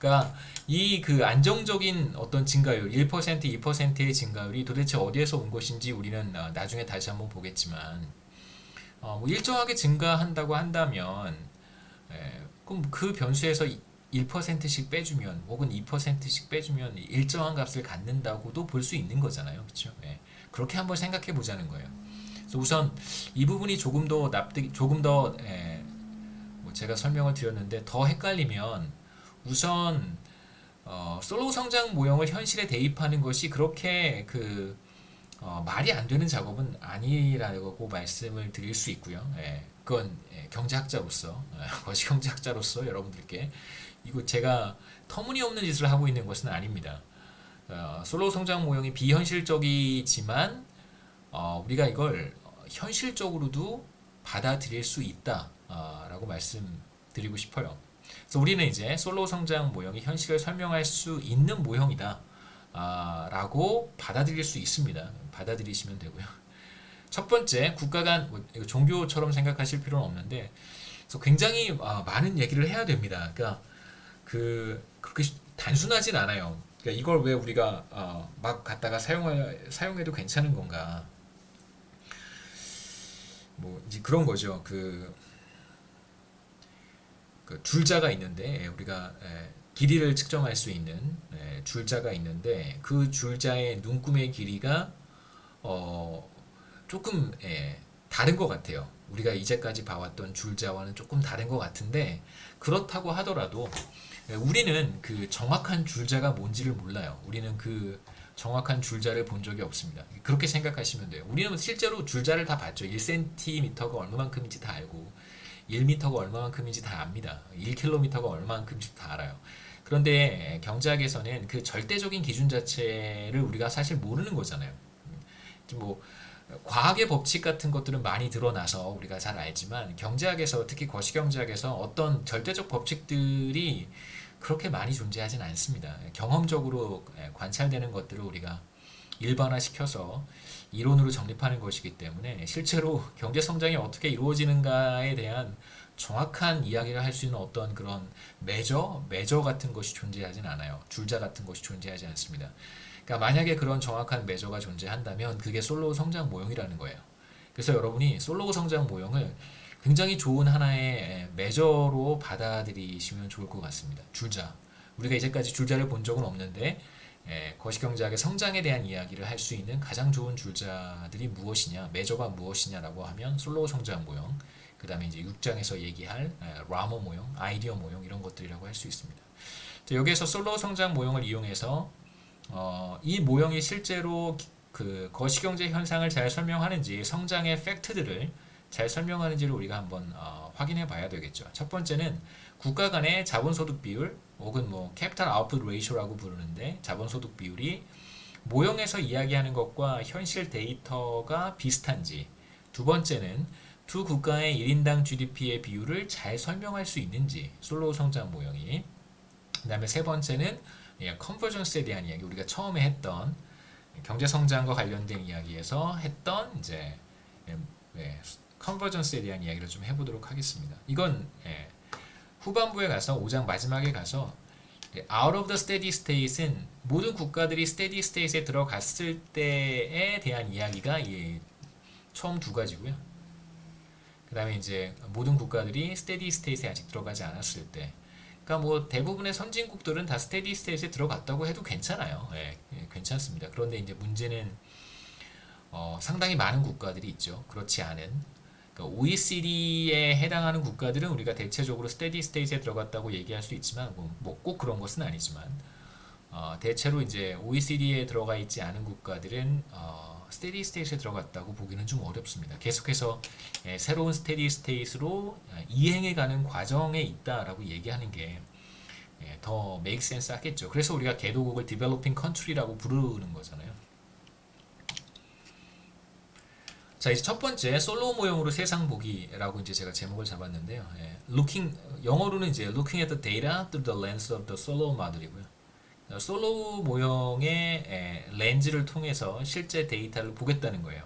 그러니까 이 그 안정적인 어떤 증가율 1%, 2%의 증가율이 도대체 어디에서 온 것인지 우리는 나중에 다시 한번 보겠지만 뭐 일정하게 증가한다고 한다면 그럼 그 변수에서 1%씩 빼주면 혹은 2%씩 빼주면 일정한 값을 갖는다고도 볼 수 있는 거잖아요. 그렇죠? 그렇게 한번 생각해 보자는 거예요. 그래서 우선 이 부분이 조금 더 조금 더 뭐 제가 설명을 드렸는데 더 헷갈리면 우선 솔로 성장 모형을 현실에 대입하는 것이 그렇게 말이 안 되는 작업은 아니라고 말씀을 드릴 수 있고요. 그건 경제학자로서 거시경제학자로서 여러분들께 이거 제가 터무니없는 짓을 하고 있는 것은 아닙니다. 솔로 성장 모형이 비현실적이지만 우리가 이걸 현실적으로도 받아들일 수 있다라고 말씀드리고 싶어요. 그래서 우리는 이제 솔로 성장 모형이 현실을 설명할 수 있는 모형이다 라고 받아들일 수 있습니다. 받아들이시면 되고요. 첫 번째, 국가 간 종교처럼 생각하실 필요는 없는데 그래서 굉장히 많은 얘기를 해야 됩니다. 그러니까 그렇게 단순하진 않아요. 그러니까 이걸 왜 우리가 막 갖다가 사용해도 괜찮은 건가? 뭐 이제 그런 거죠. 그 줄자가 있는데 우리가 길이를 측정할 수 있는 줄자가 있는데 그 줄자의 눈금의 길이가 조금 다른 것 같아요. 우리가 이제까지 봐왔던 줄자와는 조금 다른 것 같은데 그렇다고 하더라도 우리는 그 정확한 줄자가 뭔지를 몰라요. 우리는 그 정확한 줄자를 본 적이 없습니다. 그렇게 생각하시면 돼요. 우리는 실제로 줄자를 다 봤죠. 1cm가 얼마만큼인지 다 알고 1m가 얼마만큼인지 다 압니다. 1km가 얼마만큼인지 다 알아요. 그런데 경제학에서는 그 절대적인 기준 자체를 우리가 사실 모르는 거잖아요. 뭐 과학의 법칙 같은 것들은 많이 드러나서 우리가 잘 알지만 경제학에서 특히 거시경제학에서 어떤 절대적 법칙들이 그렇게 많이 존재하진 않습니다. 경험적으로 관찰되는 것들을 우리가 일반화시켜서 이론으로 정립하는 것이기 때문에 실제로 경제 성장이 어떻게 이루어지는가에 대한 정확한 이야기를 할 수 있는 어떤 그런 매저 같은 것이 존재하진 않아요. 줄자 같은 것이 존재하지 않습니다. 그러니까 만약에 그런 정확한 매저가 존재한다면 그게 솔로 성장 모형이라는 거예요. 그래서 여러분이 솔로 성장 모형을 굉장히 좋은 하나의 매저로 받아들이시면 좋을 것 같습니다. 줄자. 우리가 이제까지 줄자를 본 적은 없는데 거시경제학의 성장에 대한 이야기를 할 수 있는 가장 좋은 줄자들이 무엇이냐, 매저가 무엇이냐라고 하면 솔로 성장 모형, 그 다음에 이제 6장에서 얘기할 라머 모형, 아이디어 모형 이런 것들이라고 할 수 있습니다. 여기에서 솔로 성장 모형을 이용해서 이 모형이 실제로 그 거시경제 현상을 잘 설명하는지 성장의 팩트들을 잘 설명하는지를 우리가 한번 확인해 봐야 되겠죠. 첫 번째는 국가 간의 자본소득 비율 혹은 뭐 캐피탈 아웃풋 레이쇼라고 부르는데 자본소득 비율이 모형에서 이야기하는 것과 현실 데이터가 비슷한지, 두 번째는 두 국가의 1인당 GDP의 비율을 잘 설명할 수 있는지 솔로 성장 모형이, 그 다음에 세 번째는 컨버전스에 대한 이야기, 우리가 처음에 했던 경제 성장과 관련된 이야기에서 했던 이제 컨버전스에 대한 이야기를 좀 해보도록 하겠습니다. 이건 후반부에 가서 5장 마지막에 가서 out of the steady state은 모든 국가들이 steady state에 들어갔을 때에 대한 이야기가 처음 두 가지고요. 그 다음에 이제 모든 국가들이 steady state에 아직 들어가지 않았을 때, 그러니까 뭐 대부분의 선진국들은 다 steady state에 들어갔다고 해도 괜찮아요. 괜찮습니다. 그런데 이제 문제는 상당히 많은 국가들이 있죠. 그렇지 않은. 그러니까 OECD에 해당하는 국가들은 우리가 대체적으로 steady state에 들어갔다고 얘기할 수 있지만 뭐 꼭 그런 것은 아니지만 대체로 이제 OECD에 들어가 있지 않은 국가들은 steady state에 들어갔다고 보기는 좀 어렵습니다. 계속해서 새로운 steady state로 이행해가는 과정에 있다라고 얘기하는 게 더 make sense 하겠죠. 그래서 우리가 개도국을 developing country라고 부르는 거잖아요. 자, 이제 첫 번째 솔로 모형으로 세상 보기라고 이제 제가 제목을 잡았는데요. 영어로는 이제 looking at the data through the lens of the solo model이고요. 솔로 모형의 렌즈를 통해서 실제 데이터를 보겠다는 거예요.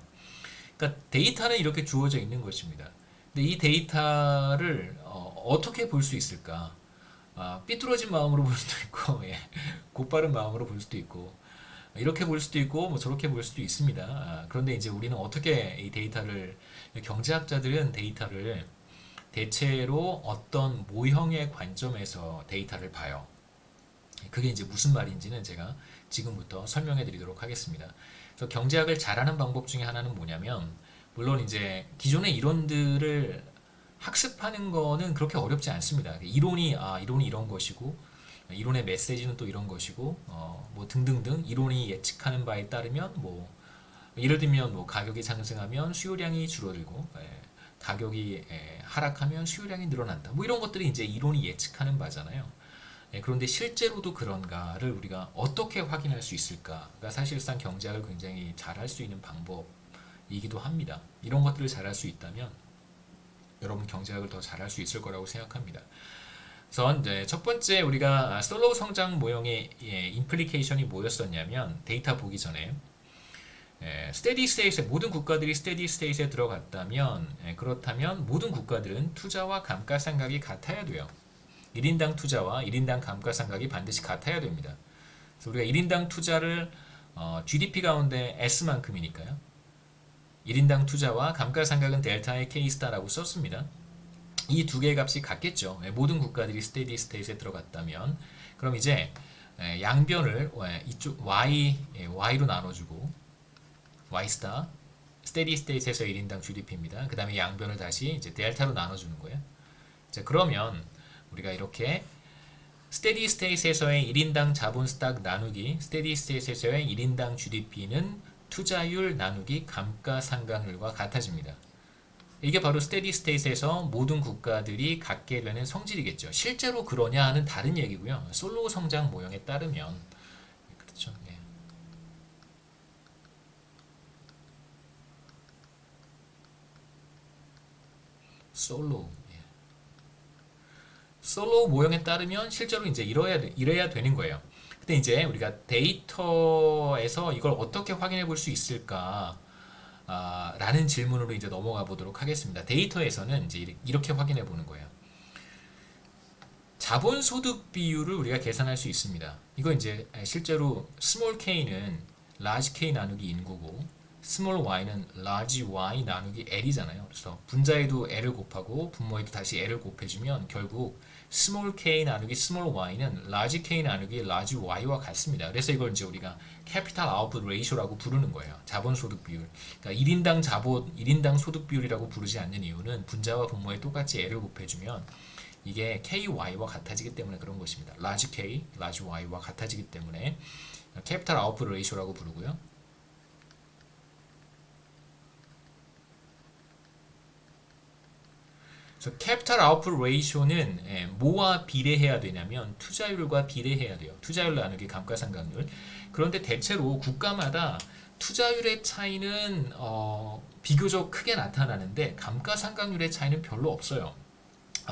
그러니까 데이터는 이렇게 주어져 있는 것입니다. 근데 이 데이터를 어떻게 볼 수 있을까? 삐뚤어진 마음으로 볼 수도 있고 예, 곧바른 마음으로 볼 수도 있고 이렇게 볼 수도 있고 뭐 저렇게 볼 수도 있습니다. 그런데 이제 우리는 어떻게 이 데이터를 경제학자들은 데이터를 대체로 어떤 모형의 관점에서 데이터를 봐요. 그게 이제 무슨 말인지는 제가 지금부터 설명해 드리도록 하겠습니다. 그래서 경제학을 잘하는 방법 중에 하나는 뭐냐면 물론 이제 기존의 이론들을 학습하는 거는 그렇게 어렵지 않습니다. 이론이 이런 것이고 이론의 메시지는 또 이런 것이고 뭐 등등등 이론이 예측하는 바에 따르면 뭐 예를 들면 뭐 가격이 상승하면 수요량이 줄어들고 가격이 하락하면 수요량이 늘어난다. 뭐 이런 것들이 이제 이론이 예측하는 바잖아요. 그런데 실제로도 그런가를 우리가 어떻게 확인할 수 있을까가 사실상 경제학을 굉장히 잘할 수 있는 방법이기도 합니다. 이런 것들을 잘할 수 있다면 여러분 경제학을 더 잘할 수 있을 거라고 생각합니다. 그래서 이제 첫 번째 우리가 솔로우 성장 모형의 임플리케이션이 뭐였었냐면 데이터 보기 전에 스테디 스테이트에 모든 국가들이 스테디 스테이트에 들어갔다면 그렇다면 모든 국가들은 투자와 감가상각이 같아야 돼요. 1인당 투자와 1인당 감가상각이 반드시 같아야 됩니다. 그래서 우리가 1인당 투자를 GDP 가운데 S만큼이니까요. 1인당 투자와 감가상각은 델타의 K스타라고 썼습니다. 이 두 개의 값이 같겠죠. 모든 국가들이 스테디 스테이트에 들어갔다면 그럼 이제 양변을 이쪽 Y로 나눠주고 Y스타 스테디 스테이트에서 1인당 GDP입니다. 그 다음에 양변을 다시 이제 델타로 나눠주는 거예요. 자, 그러면 우리가 이렇게 스테디 스테이트에서의 1인당 자본 스탁 나누기 스테디 스테이트에서의 1인당 GDP는 투자율 나누기 감가상각률과 같아집니다. 이게 바로 스테디 스테이트에서 모든 국가들이 갖게 되는 성질이겠죠. 실제로 그러냐 하는 다른 얘기고요. 솔로우 성장 모형에 따르면 그렇죠. 네. 솔로우 모형에 따르면 실제로 이제 이래야 되는 거예요. 근데 이제 우리가 데이터에서 이걸 어떻게 확인해 볼 수 있을까? 라는 질문으로 이제 넘어가 보도록 하겠습니다. 데이터에서는 이제 이렇게 확인해 보는 거예요. 자본소득 비율을 우리가 계산할 수 있습니다. 이거 이제 실제로 스몰 k는 라지 k 나누기 인구고 스몰 y는 라지 y 나누기 l이잖아요. 그래서 분자에도 l을 곱하고 분모에도 다시 l을 곱해주면 결국 스몰 k 나누기 스몰 y는 라지 k 나누기 라지 y와 같습니다. 그래서 이걸 이제 우리가 캐피탈 아웃풋 레이쇼라고 부르는 거예요. 자본 소득 비율. 그러니까 1인당 소득 비율이라고 부르지 않는 이유는 분자와 분모에 똑같이 l을 곱해주면 이게 ky와 같아지기 때문에 그런 것입니다. 라지 k, 라지 y와 같아지기 때문에 캐피탈 아웃풋 레이쇼라고 부르고요. 그래서 캐피탈 아웃풋 레이쇼는 뭐와 비례해야 되냐면 투자율과 비례해야 돼요. 투자율 나누기 감가상각률. 그런데 대체로 국가마다 투자율의 차이는 비교적 크게 나타나는데 감가상각률의 차이는 별로 없어요.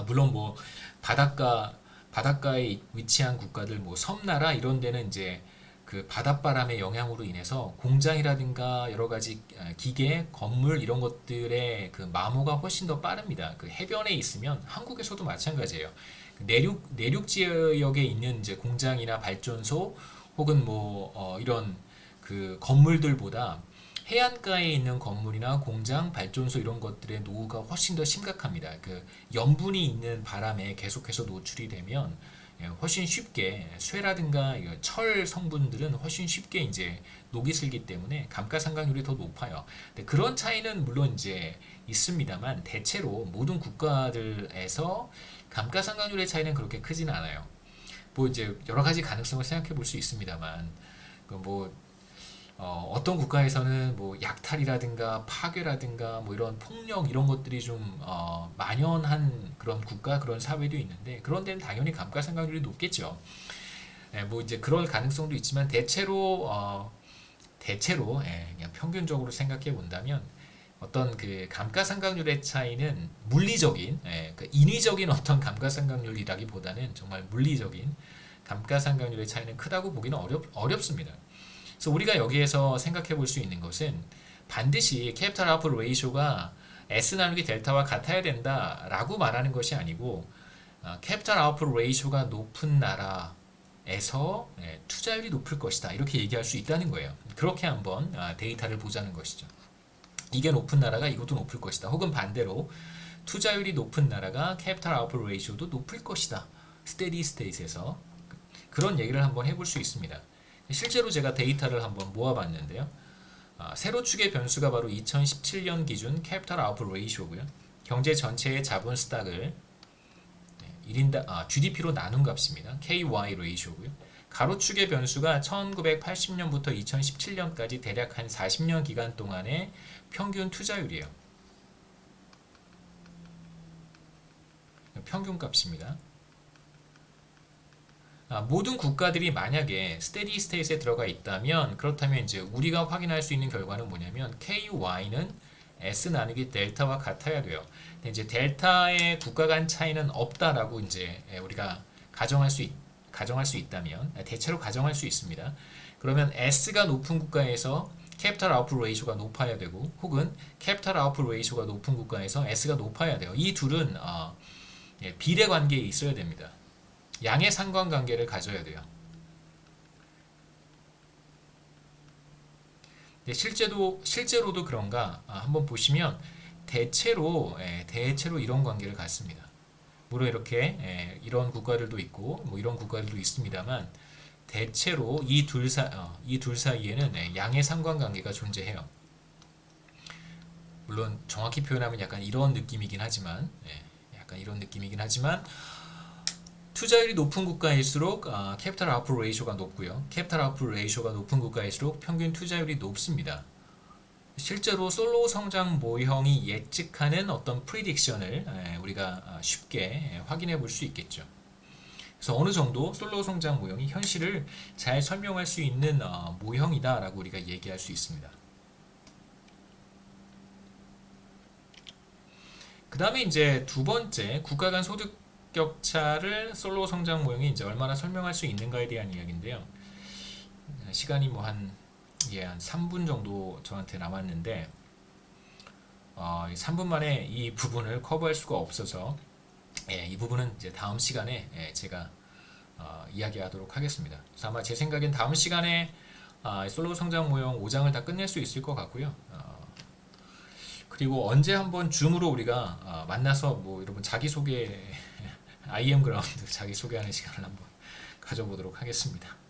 물론 뭐 바닷가에 위치한 국가들 뭐 섬나라 이런 데는 이제 그 바닷바람의 영향으로 인해서 공장이라든가 여러 가지 기계, 건물 이런 것들의 그 마모가 훨씬 더 빠릅니다. 그 해변에 있으면 한국에서도 마찬가지예요. 내륙 지역에 있는 이제 공장이나 발전소 혹은 뭐 이런 그 건물들보다 해안가에 있는 건물이나 공장, 발전소 이런 것들의 노후가 훨씬 더 심각합니다. 그 염분이 있는 바람에 계속해서 노출이 되면 훨씬 쉽게 쇠라든가 철 성분들은 훨씬 쉽게 이제 녹이 슬기 때문에 감가상각률이 더 높아요. 근데 그런 차이는 물론 이제 있습니다만 대체로 모든 국가들에서 감가상각률의 차이는 그렇게 크지는 않아요. 뭐 이제 여러 가지 가능성을 생각해 볼 수 있습니다만 뭐 어떤 국가에서는 뭐 약탈이라든가 파괴라든가 뭐 이런 폭력 이런 것들이 좀 만연한 그런 국가 그런 사회도 있는데 그런 데는 당연히 감가상각률이 높겠죠. 뭐 이제 그럴 가능성도 있지만 대체로 그냥 평균적으로 생각해 본다면 어떤 그 감가상각률의 차이는 물리적인 그 인위적인 어떤 감가상각률이라기보다는 정말 물리적인 감가상각률의 차이는 크다고 보기는 어렵습니다. 그래서 우리가 여기에서 생각해 볼 수 있는 것은 반드시 캐피탈 아웃풋 레이쇼가 S 나누기 델타와 같아야 된다라고 말하는 것이 아니고 캐피탈 아웃풋 레이쇼가 높은 나라에서 투자율이 높을 것이다. 이렇게 얘기할 수 있다는 거예요. 그렇게 한번 데이터를 보자는 것이죠. 이게 높은 나라가 이것도 높을 것이다. 혹은 반대로 투자율이 높은 나라가 캐피탈 아웃풋 레이쇼도 높을 것이다. 스테디 스테이트에서 그런 얘기를 한번 해볼 수 있습니다. 실제로 제가 데이터를 한번 모아봤는데요. 세로 축의 변수가 바로 2017년 기준 캐피탈 아웃풋 레이쇼고요. 경제 전체의 자본 스탁을 1인당 GDP로 나눈 값입니다. KY 레이쇼고요. 가로축의 변수가 1980년부터 2017년까지 대략 한 40년 기간 동안의 평균 투자율이에요. 평균 값입니다. 모든 국가들이 만약에 스테디 스테이트에 들어가 있다면 그렇다면 이제 우리가 확인할 수 있는 결과는 뭐냐면 KY는 S 나누기 델타와 같아야 돼요. 근데 이제 델타의 국가 간 차이는 없다라고 이제 우리가 가정할 수 있다면 대체로 가정할 수 있습니다. 그러면 S가 높은 국가에서 캐피탈 아웃풋 레이쇼가 높아야 되고 혹은 캐피탈 아웃풋 레이쇼가 높은 국가에서 S가 높아야 돼요. 이 둘은 비례 관계에 있어야 됩니다. 양의 상관관계를 가져야 돼요. 실제로도 그런가 한번 보시면 대체로 이런 관계를 갖습니다. 물론 이렇게 이런 국가들도 있고 뭐 이런 국가들도 있습니다만 대체로 이 둘 사이에는 양의 상관관계가 존재해요. 물론 정확히 표현하면 약간 이런 느낌이긴 하지만 투자율이 높은 국가일수록 캐피탈 아웃풋 레이쇼가 높고요. 캐피탈 아웃풋 레이쇼가 높은 국가일수록 평균 투자율이 높습니다. 실제로 솔로우 성장 모형이 예측하는 어떤 프리딕션을 우리가 쉽게 확인해 볼 수 있겠죠. 그래서 어느 정도 솔로우 성장 모형이 현실을 잘 설명할 수 있는 모형이다라고 우리가 얘기할 수 있습니다. 그 다음에 이제 두 번째 국가 간 소득 격차를 솔로우 성장 모형이 이제 얼마나 설명할 수 있는가에 대한 이야기인데요. 시간이 뭐 한 3분 정도 저한테 남았는데 3분 만에 이 부분을 커버할 수가 없어서 이 부분은 이제 다음 시간에 제가 이야기하도록 하겠습니다. 그래서 아마 제 생각엔 다음 시간에 솔로우 성장 모형 5장을 다 끝낼 수 있을 것 같고요. 그리고 언제 한번 줌으로 우리가 만나서 뭐 여러분 자기소개 IM 그라운드 자기소개하는 시간을 한번 가져보도록 하겠습니다.